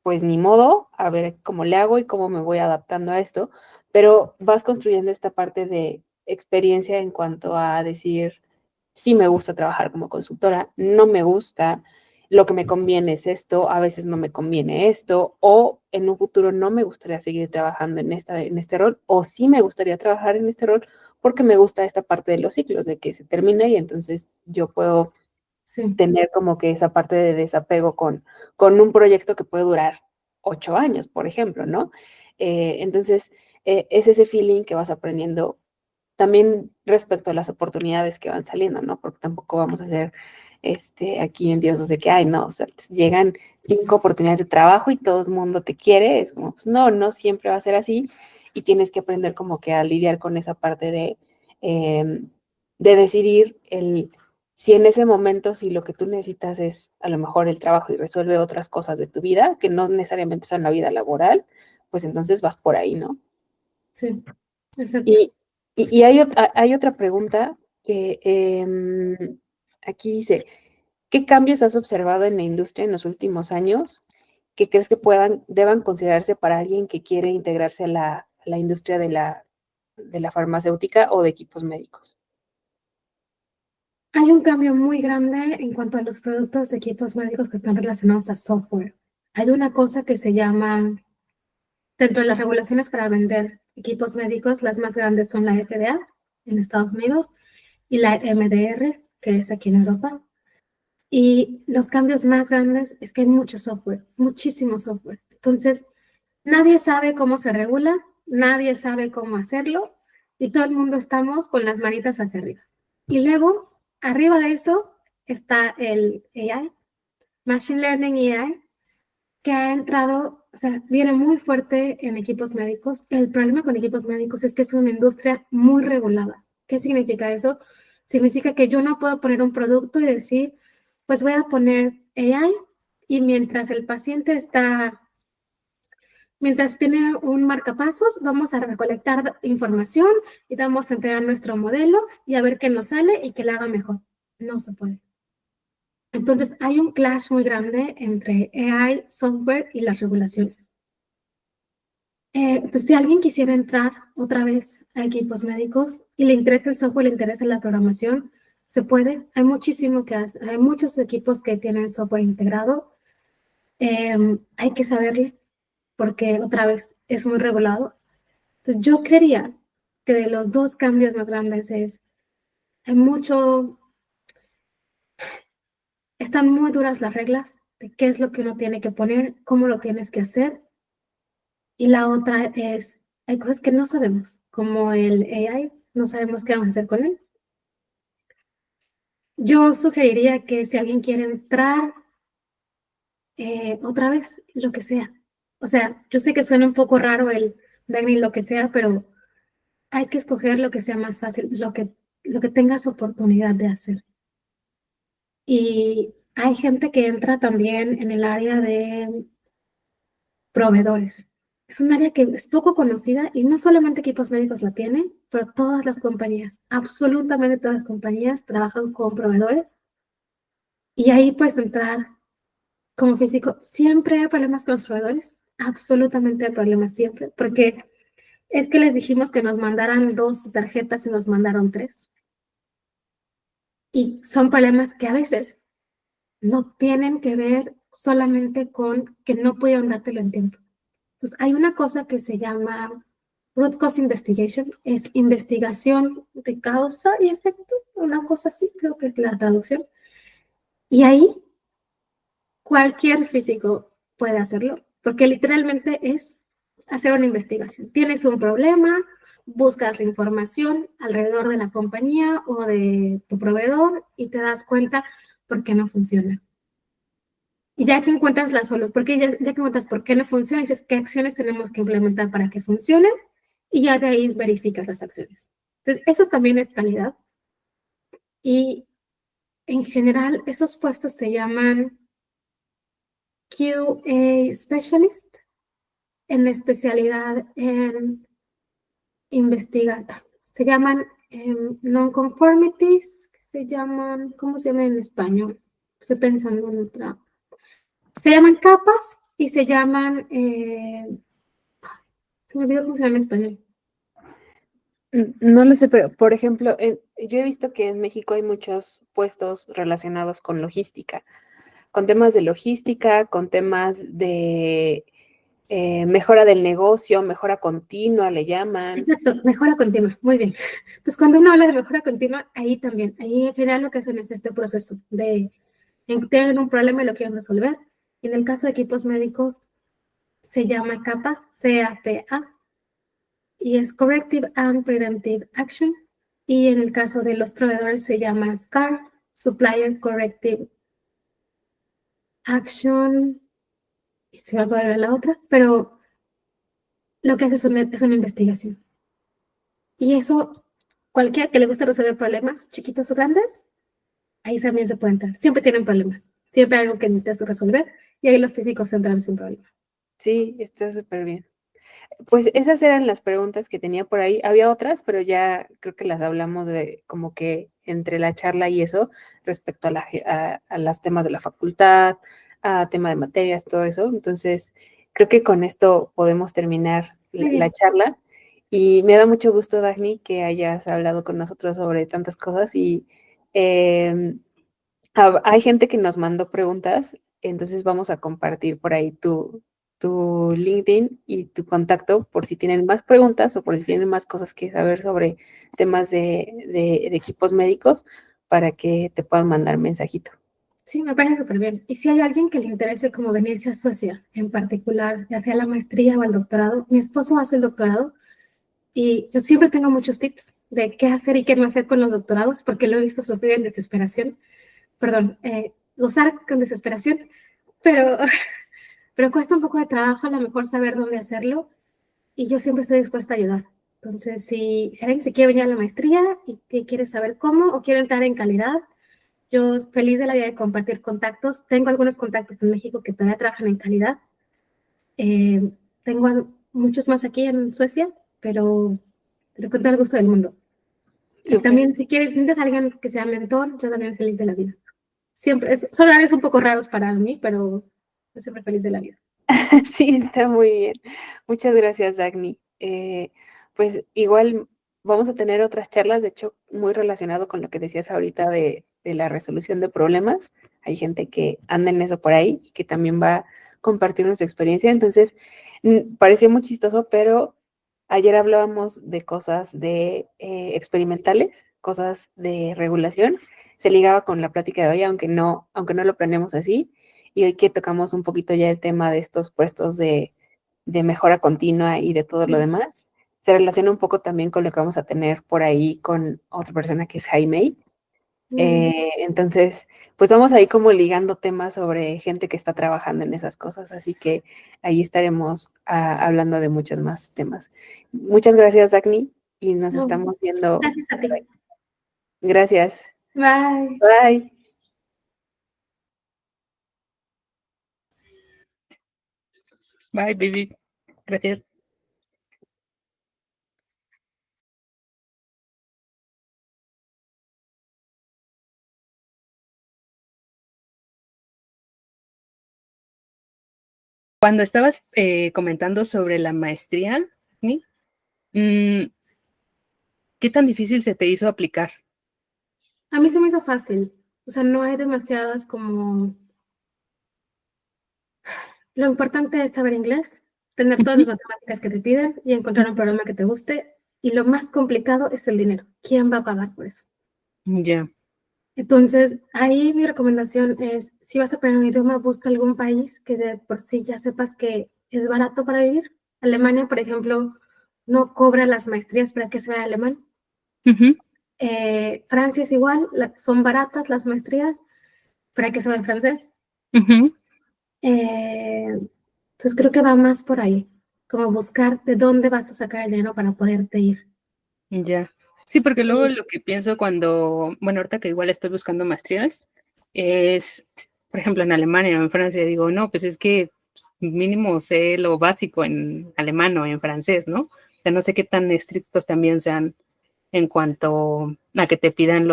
pues ni modo, a ver cómo le hago y cómo me voy adaptando a esto, pero vas construyendo esta parte de experiencia en cuanto a decir, sí me gusta trabajar como consultora, no me gusta, lo que me conviene es esto, a veces no me conviene esto, o en un futuro no me gustaría seguir trabajando en este rol, o sí me gustaría trabajar en este rol porque me gusta esta parte de los ciclos, de que se termina y entonces yo puedo Sí. tener como que esa parte de desapego con un proyecto que puede durar 8 años, por ejemplo, ¿no? Entonces, es ese feeling que vas aprendiendo también respecto a las oportunidades que van saliendo, ¿no? Porque tampoco vamos a ser aquí envidiosos de que, ay, no, o sea, llegan 5 oportunidades de trabajo y todo el mundo te quiere, es como, pues no, no siempre va a ser así y tienes que aprender como que a lidiar con esa parte de decidir si en ese momento, si lo que tú necesitas es a lo mejor el trabajo y resuelve otras cosas de tu vida, que no necesariamente son la vida laboral, pues entonces vas por ahí, ¿no? Sí, exacto. Y, y hay otra pregunta que aquí dice, ¿qué cambios has observado en la industria en los últimos años que crees que deban considerarse para alguien que quiere integrarse a la industria de la farmacéutica o de equipos médicos? Hay un cambio muy grande en cuanto a los productos de equipos médicos que están relacionados a software. Hay una cosa que se llama, dentro de las regulaciones para vender equipos médicos, las más grandes son la FDA en Estados Unidos y la MDR, que es aquí en Europa. Y los cambios más grandes es que hay mucho software, muchísimo software. Entonces, nadie sabe cómo se regula, nadie sabe cómo hacerlo y todo el mundo estamos con las manitas hacia arriba. Y luego, arriba de eso está el AI, Machine Learning AI, que ha entrado, o sea, viene muy fuerte en equipos médicos. El problema con equipos médicos es que es una industria muy regulada. ¿Qué significa eso? Significa que yo no puedo poner un producto y decir, pues voy a poner AI y mientras el paciente está, mientras tiene un marcapasos, vamos a recolectar información y vamos a entregar nuestro modelo y a ver qué nos sale y que lo haga mejor. No se puede. Entonces, hay un clash muy grande entre AI, software y las regulaciones. Entonces, si alguien quisiera entrar otra vez a equipos médicos y le interesa el software, le interesa la programación, se puede. Hay muchísimo que hacer. Hay muchos equipos que tienen software integrado. Hay que saberle porque otra vez es muy regulado. Entonces, yo creería que de los dos cambios más grandes hay mucho, están muy duras las reglas de qué es lo que uno tiene que poner, cómo lo tienes que hacer. Y la otra es, hay cosas que no sabemos, como el AI, no sabemos qué vamos a hacer con él. Yo sugeriría que si alguien quiere entrar, otra vez, lo que sea. O sea, yo sé que suena un poco raro el Dagny lo que sea, pero hay que escoger lo que sea más fácil, lo que tengas oportunidad de hacer. Y hay gente que entra también en el área de proveedores. Es un área que es poco conocida y no solamente equipos médicos la tienen, pero todas las compañías, absolutamente todas las compañías trabajan con proveedores y ahí puedes entrar como físico. Siempre hay problemas con los proveedores, absolutamente hay problemas siempre, porque es que les dijimos que nos mandaran 2 tarjetas y nos mandaron 3. Y son problemas que a veces no tienen que ver solamente con que no pudieron dártelo en tiempo. Pues hay una cosa que se llama root cause investigation, es investigación de causa y efecto, una cosa así, creo que es la traducción. Y ahí cualquier físico puede hacerlo, porque literalmente es hacer una investigación. Tienes un problema, buscas la información alrededor de la compañía o de tu proveedor y te das cuenta por qué no funciona. Y ya que encuentras la solución, porque ya que encuentras por qué no funciona, dices qué acciones tenemos que implementar para que funcionen y ya de ahí verificas las acciones. Entonces, eso también es calidad. Y en general, esos puestos se llaman QA Specialist, en especialidad en investigar. Se llaman non-conformities, se llaman, ¿cómo se llaman en español? Estoy pensando en otra. Se llaman capas y se llaman, se me olvidó cómo se llama en español. No lo sé, pero por ejemplo, yo he visto que en México hay muchos puestos relacionados con logística, con temas de logística, con temas de mejora del negocio, mejora continua, le llaman. Exacto, mejora continua, muy bien. Entonces, cuando uno habla de mejora continua, ahí también, ahí en general lo que hacen es este proceso de tienen un problema y lo quieren resolver. En el caso de equipos médicos, se llama CAPA, CAPA, y es Corrective and Preventive Action. y en el caso de los proveedores se llama SCAR, Supplier Corrective Action, y se me va a ver la otra, pero lo que hace es una investigación. Y eso, cualquiera que le guste resolver problemas, chiquitos o grandes, ahí también se puede entrar. Siempre tienen problemas, siempre hay algo que necesitas resolver, y ahí los físicos entran sin problema. Sí, está súper bien. Pues esas eran las preguntas que tenía por ahí. Había otras, pero ya creo que las hablamos de como que entre la charla y eso, respecto a las temas de la facultad, a tema de materias, todo eso. Entonces, creo que con esto podemos terminar la charla. Y me da mucho gusto, Dagny, que hayas hablado con nosotros sobre tantas cosas. Y hay gente que nos mandó preguntas, entonces vamos a compartir por ahí tu LinkedIn y tu contacto por si tienen más preguntas o por si tienen más cosas que saber sobre temas de equipos médicos para que te puedan mandar mensajito. Sí, me parece súper bien. Y si hay alguien que le interese como venirse a Suecia, en particular, ya sea la maestría o el doctorado, mi esposo hace el doctorado y yo siempre tengo muchos tips de qué hacer y qué no hacer con los doctorados, porque lo he visto sufrir en desesperación, perdón, gozar con desesperación, pero, pero cuesta un poco de trabajo a lo mejor saber dónde hacerlo y yo siempre estoy dispuesta a ayudar. Entonces, si alguien se quiere venir a la maestría y quiere saber cómo o quiere entrar en calidad, yo feliz de la vida de compartir contactos. Tengo algunos contactos en México que todavía trabajan en calidad. Tengo muchos más aquí en Suecia, pero con todo el gusto del mundo. Y Súper. también, si quieres, si necesitas a alguien que sea mentor, yo también feliz de la vida. Siempre, son horarios un poco raros para mí, pero yo siempre feliz de la vida. Sí, está muy bien. Muchas gracias, Dagny. Pues igual vamos a tener otras charlas, de hecho, muy relacionado con lo que decías ahorita de la resolución de problemas. Hay gente que anda en eso por ahí y que también va a compartir su experiencia. Entonces, pareció muy chistoso, pero ayer hablábamos de cosas de experimentales, cosas de regulación. Se ligaba con la plática de hoy, aunque no lo planeemos así. Y hoy que tocamos un poquito ya el tema de estos puestos de mejora continua y de todo lo demás, se relaciona un poco también con lo que vamos a tener por ahí con otra persona que es Jaime. Entonces, pues vamos ahí como ligando temas sobre gente que está trabajando en esas cosas, así que ahí estaremos hablando de muchos más temas. Muchas gracias, Dagny, y nos No, estamos viendo. gracias a ti. Gracias. Bye. Bye. Bye, baby. Gracias. Cuando estabas comentando sobre la maestría, ¿sí? ¿Qué tan difícil se te hizo aplicar? A mí se me hizo fácil. O sea, no hay demasiadas como... Lo importante es saber inglés, tener todas las matemáticas que te piden y encontrar un programa que te guste. Y lo más complicado es el dinero. ¿Quién va a pagar por eso? Ya. Entonces, ahí mi recomendación es, si vas a aprender un idioma, busca algún país que de por sí ya sepas que es barato para vivir. Alemania, por ejemplo, no cobra las maestrías para que se vea alemán. Francia es igual, son baratas las maestrías para que se vea francés. Entonces creo que va más por ahí, como buscar de dónde vas a sacar el dinero para poderte ir. Ya. Sí, porque luego lo que pienso cuando, bueno, ahorita que igual estoy buscando maestrías, es, por ejemplo, en Alemania o en Francia, digo, no, pues es que mínimo sé lo básico en alemán o en francés, ¿no? O sea, no sé qué tan estrictos también sean en cuanto a que te pidan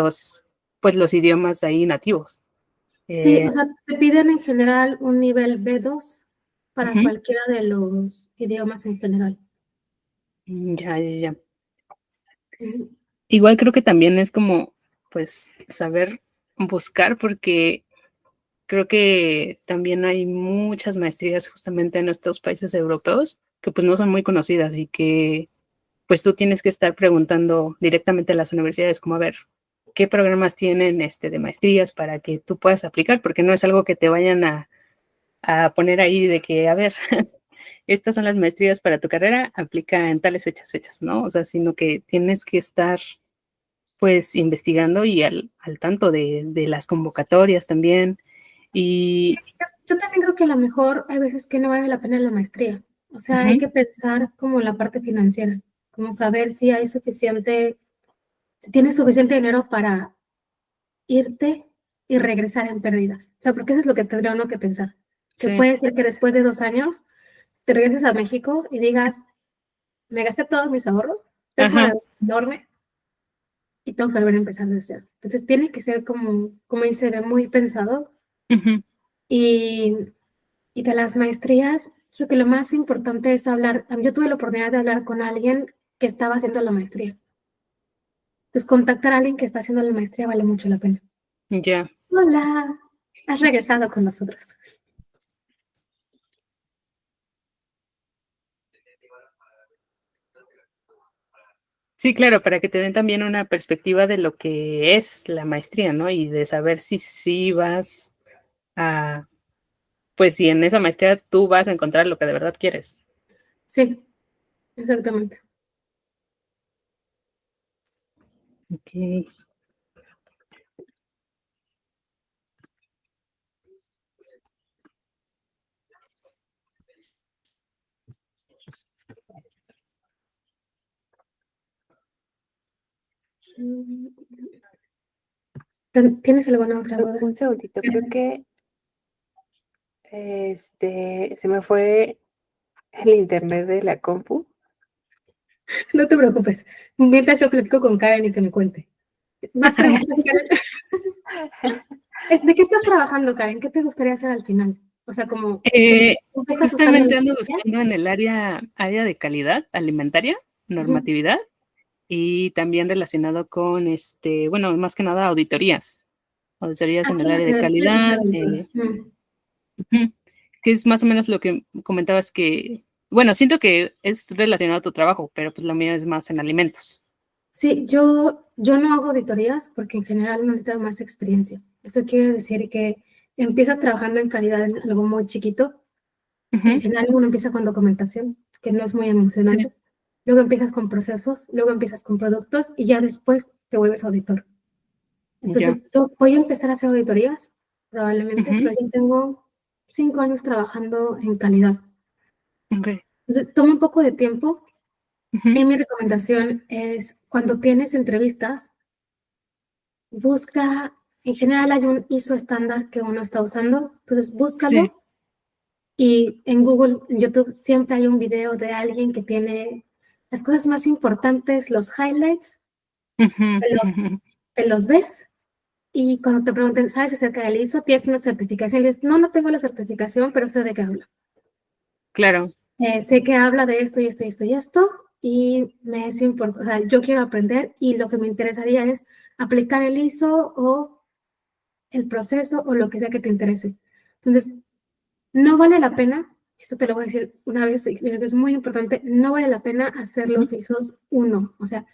pues los idiomas ahí nativos. Sí, o sea, te piden en general un nivel B2 para Ujú. cualquiera de los idiomas en general. Ya, ya, ya. Ujú. Igual creo que también es como, pues, saber buscar, porque creo que también hay muchas maestrías justamente en estos países europeos que pues no son muy conocidas y que pues tú tienes que estar preguntando directamente a las universidades como a ver qué programas tienen de maestrías para que tú puedas aplicar, porque no es algo que te vayan a poner ahí de que, a ver, estas son las maestrías para tu carrera, aplica en tales fechas, ¿no? O sea, sino que tienes que estar pues investigando y al tanto de las convocatorias también. Y yo también creo que a lo mejor hay veces que no vale la pena la maestría. O sea, hay que pensar como la parte financiera, como saber si hay suficiente, si tienes suficiente dinero para irte y regresar en pérdidas. O sea, porque eso es lo que tendría uno que pensar. Que sí. puede ser que después de 2 años te regreses a México y digas, me gasté todos mis ahorros, tengo una deuda enorme y tengo que volver a empezar de cero. Entonces tiene que ser como dice, muy pensado. Y, y de las maestrías, creo que lo más importante es hablar. Yo tuve la oportunidad de hablar con alguien que estaba haciendo la maestría. Entonces, contactar a alguien que está haciendo la maestría vale mucho la pena. Ya. Hola, has regresado con nosotros. Sí, claro, para que te den también una perspectiva de lo que es la maestría, ¿no? Y de saber si vas a, pues si en esa maestría tú vas a encontrar lo que de verdad quieres. Sí, exactamente. Ok. ¿Tienes alguna otra duda? Un segundito, creo que se me fue el internet de la compu. No te preocupes. Mientras yo platico con Karen y que me cuente. Más preguntas, Karen. ¿De qué estás trabajando, Karen? ¿Qué te gustaría hacer al final? O sea, como, ¿qué estás buscando? Justamente ando buscando en el área de calidad alimentaria, normatividad, y también relacionado con, bueno, más que nada auditorías en el área de calidad, que es más o menos lo que comentabas que, bueno, siento que es relacionado a tu trabajo, pero pues lo mío es más en alimentos. Sí, yo no hago auditorías porque en general uno necesita más experiencia. Eso quiere decir que empiezas trabajando en calidad en algo muy chiquito. En general uno empieza con documentación, que no es muy emocionante. Sí. Luego empiezas con procesos, luego empiezas con productos y ya después te vuelves auditor. Entonces, yo voy a empezar a hacer auditorías, probablemente, pero ya tengo 5 años trabajando en calidad. Okay. Entonces, toma un poco de tiempo. Y mi recomendación es, cuando tienes entrevistas, busca, en general hay un ISO estándar que uno está usando, entonces búscalo. Sí. Y en Google, en YouTube, siempre hay un video de alguien que tiene las cosas más importantes, los highlights, te los ves. Y cuando te pregunten, ¿sabes acerca del ISO? ¿Tienes una certificación? Y dices, no, no tengo la certificación, pero sé de qué habla. Claro. Sé que habla de esto y esto y esto y esto, y me es importante, o sea, yo quiero aprender y lo que me interesaría es aplicar el ISO o el proceso o lo que sea que te interese. Entonces, no vale la pena, esto te lo voy a decir una vez, creo que es muy importante, no vale la pena hacer los ISOs uno, o sea,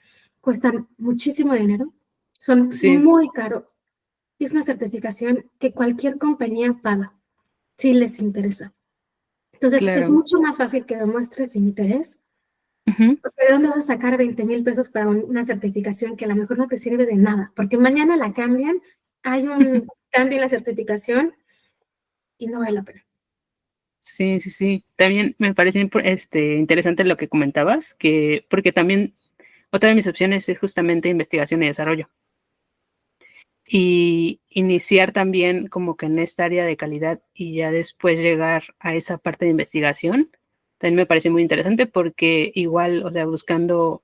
cuestan muchísimo dinero, son muy caros, y es una certificación que cualquier compañía paga, si les interesa. Entonces, es mucho más fácil que demuestres interés, porque ¿de dónde vas a sacar 20,000 pesos para una certificación que a lo mejor no te sirve de nada? Porque mañana la cambian, hay un cambio en la certificación y no vale la pena. Sí, sí, sí. También me parece interesante lo que comentabas, porque también otra de mis opciones es justamente investigación y desarrollo. Y iniciar también como que en esta área de calidad y ya después llegar a esa parte de investigación, también me parece muy interesante porque igual, o sea, buscando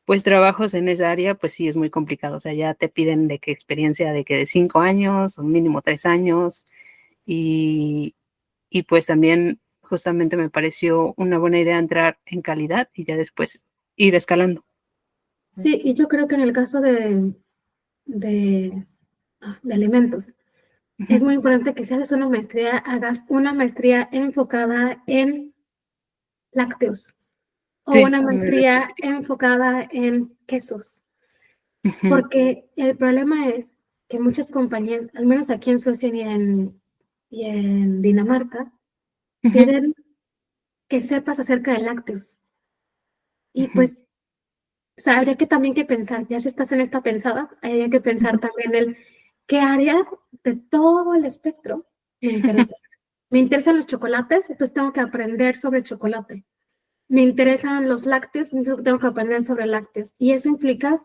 pues trabajos en esa área, pues sí es muy complicado. O sea, ya te piden de qué experiencia de que de 5 años o mínimo 3 años y pues también justamente me pareció una buena idea entrar en calidad y ya después ir escalando. Sí, y yo creo que en el caso de alimentos, es muy importante que si haces una maestría, hagas una maestría enfocada en lácteos o Sí, una maestría enfocada en quesos, porque el problema es que muchas compañías, al menos aquí en Suecia y en Dinamarca, piden que sepas acerca de lácteos. Y pues O sea, habría que también que pensar, ya si estás en esta pensada, habría que pensar también el qué área de todo el espectro me interesa. Me interesan los chocolates, entonces tengo que aprender sobre chocolate. Me interesan los lácteos, entonces tengo que aprender sobre lácteos. Y eso implica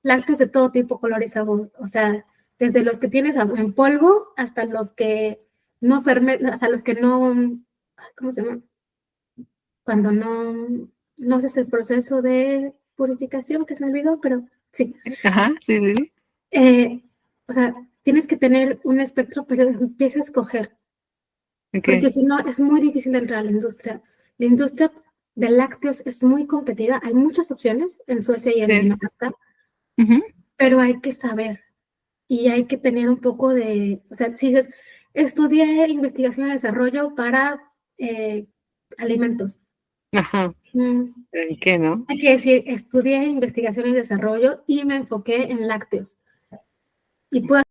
lácteos de todo tipo, color y sabor. O sea, desde los que tienes en polvo hasta los que no fermentan, hasta los que no, ¿cómo se llama? Cuando no haces el proceso de purificación, que se me olvidó, pero sí. Ajá, sí, sí. O sea, tienes que tener un espectro, pero empieza a escoger, Okay. porque si no es muy difícil entrar a la industria. La industria de lácteos es muy competida, hay muchas opciones en Suecia y en Sí. Dinamarca, Ujú. pero hay que saber y hay que tener un poco de, o sea, si dices, estudié investigación y desarrollo para alimentos. Ajá. ¿Pero ¿y qué, no? Hay que decir, estudié investigación y desarrollo y me enfoqué en lácteos. Y puedo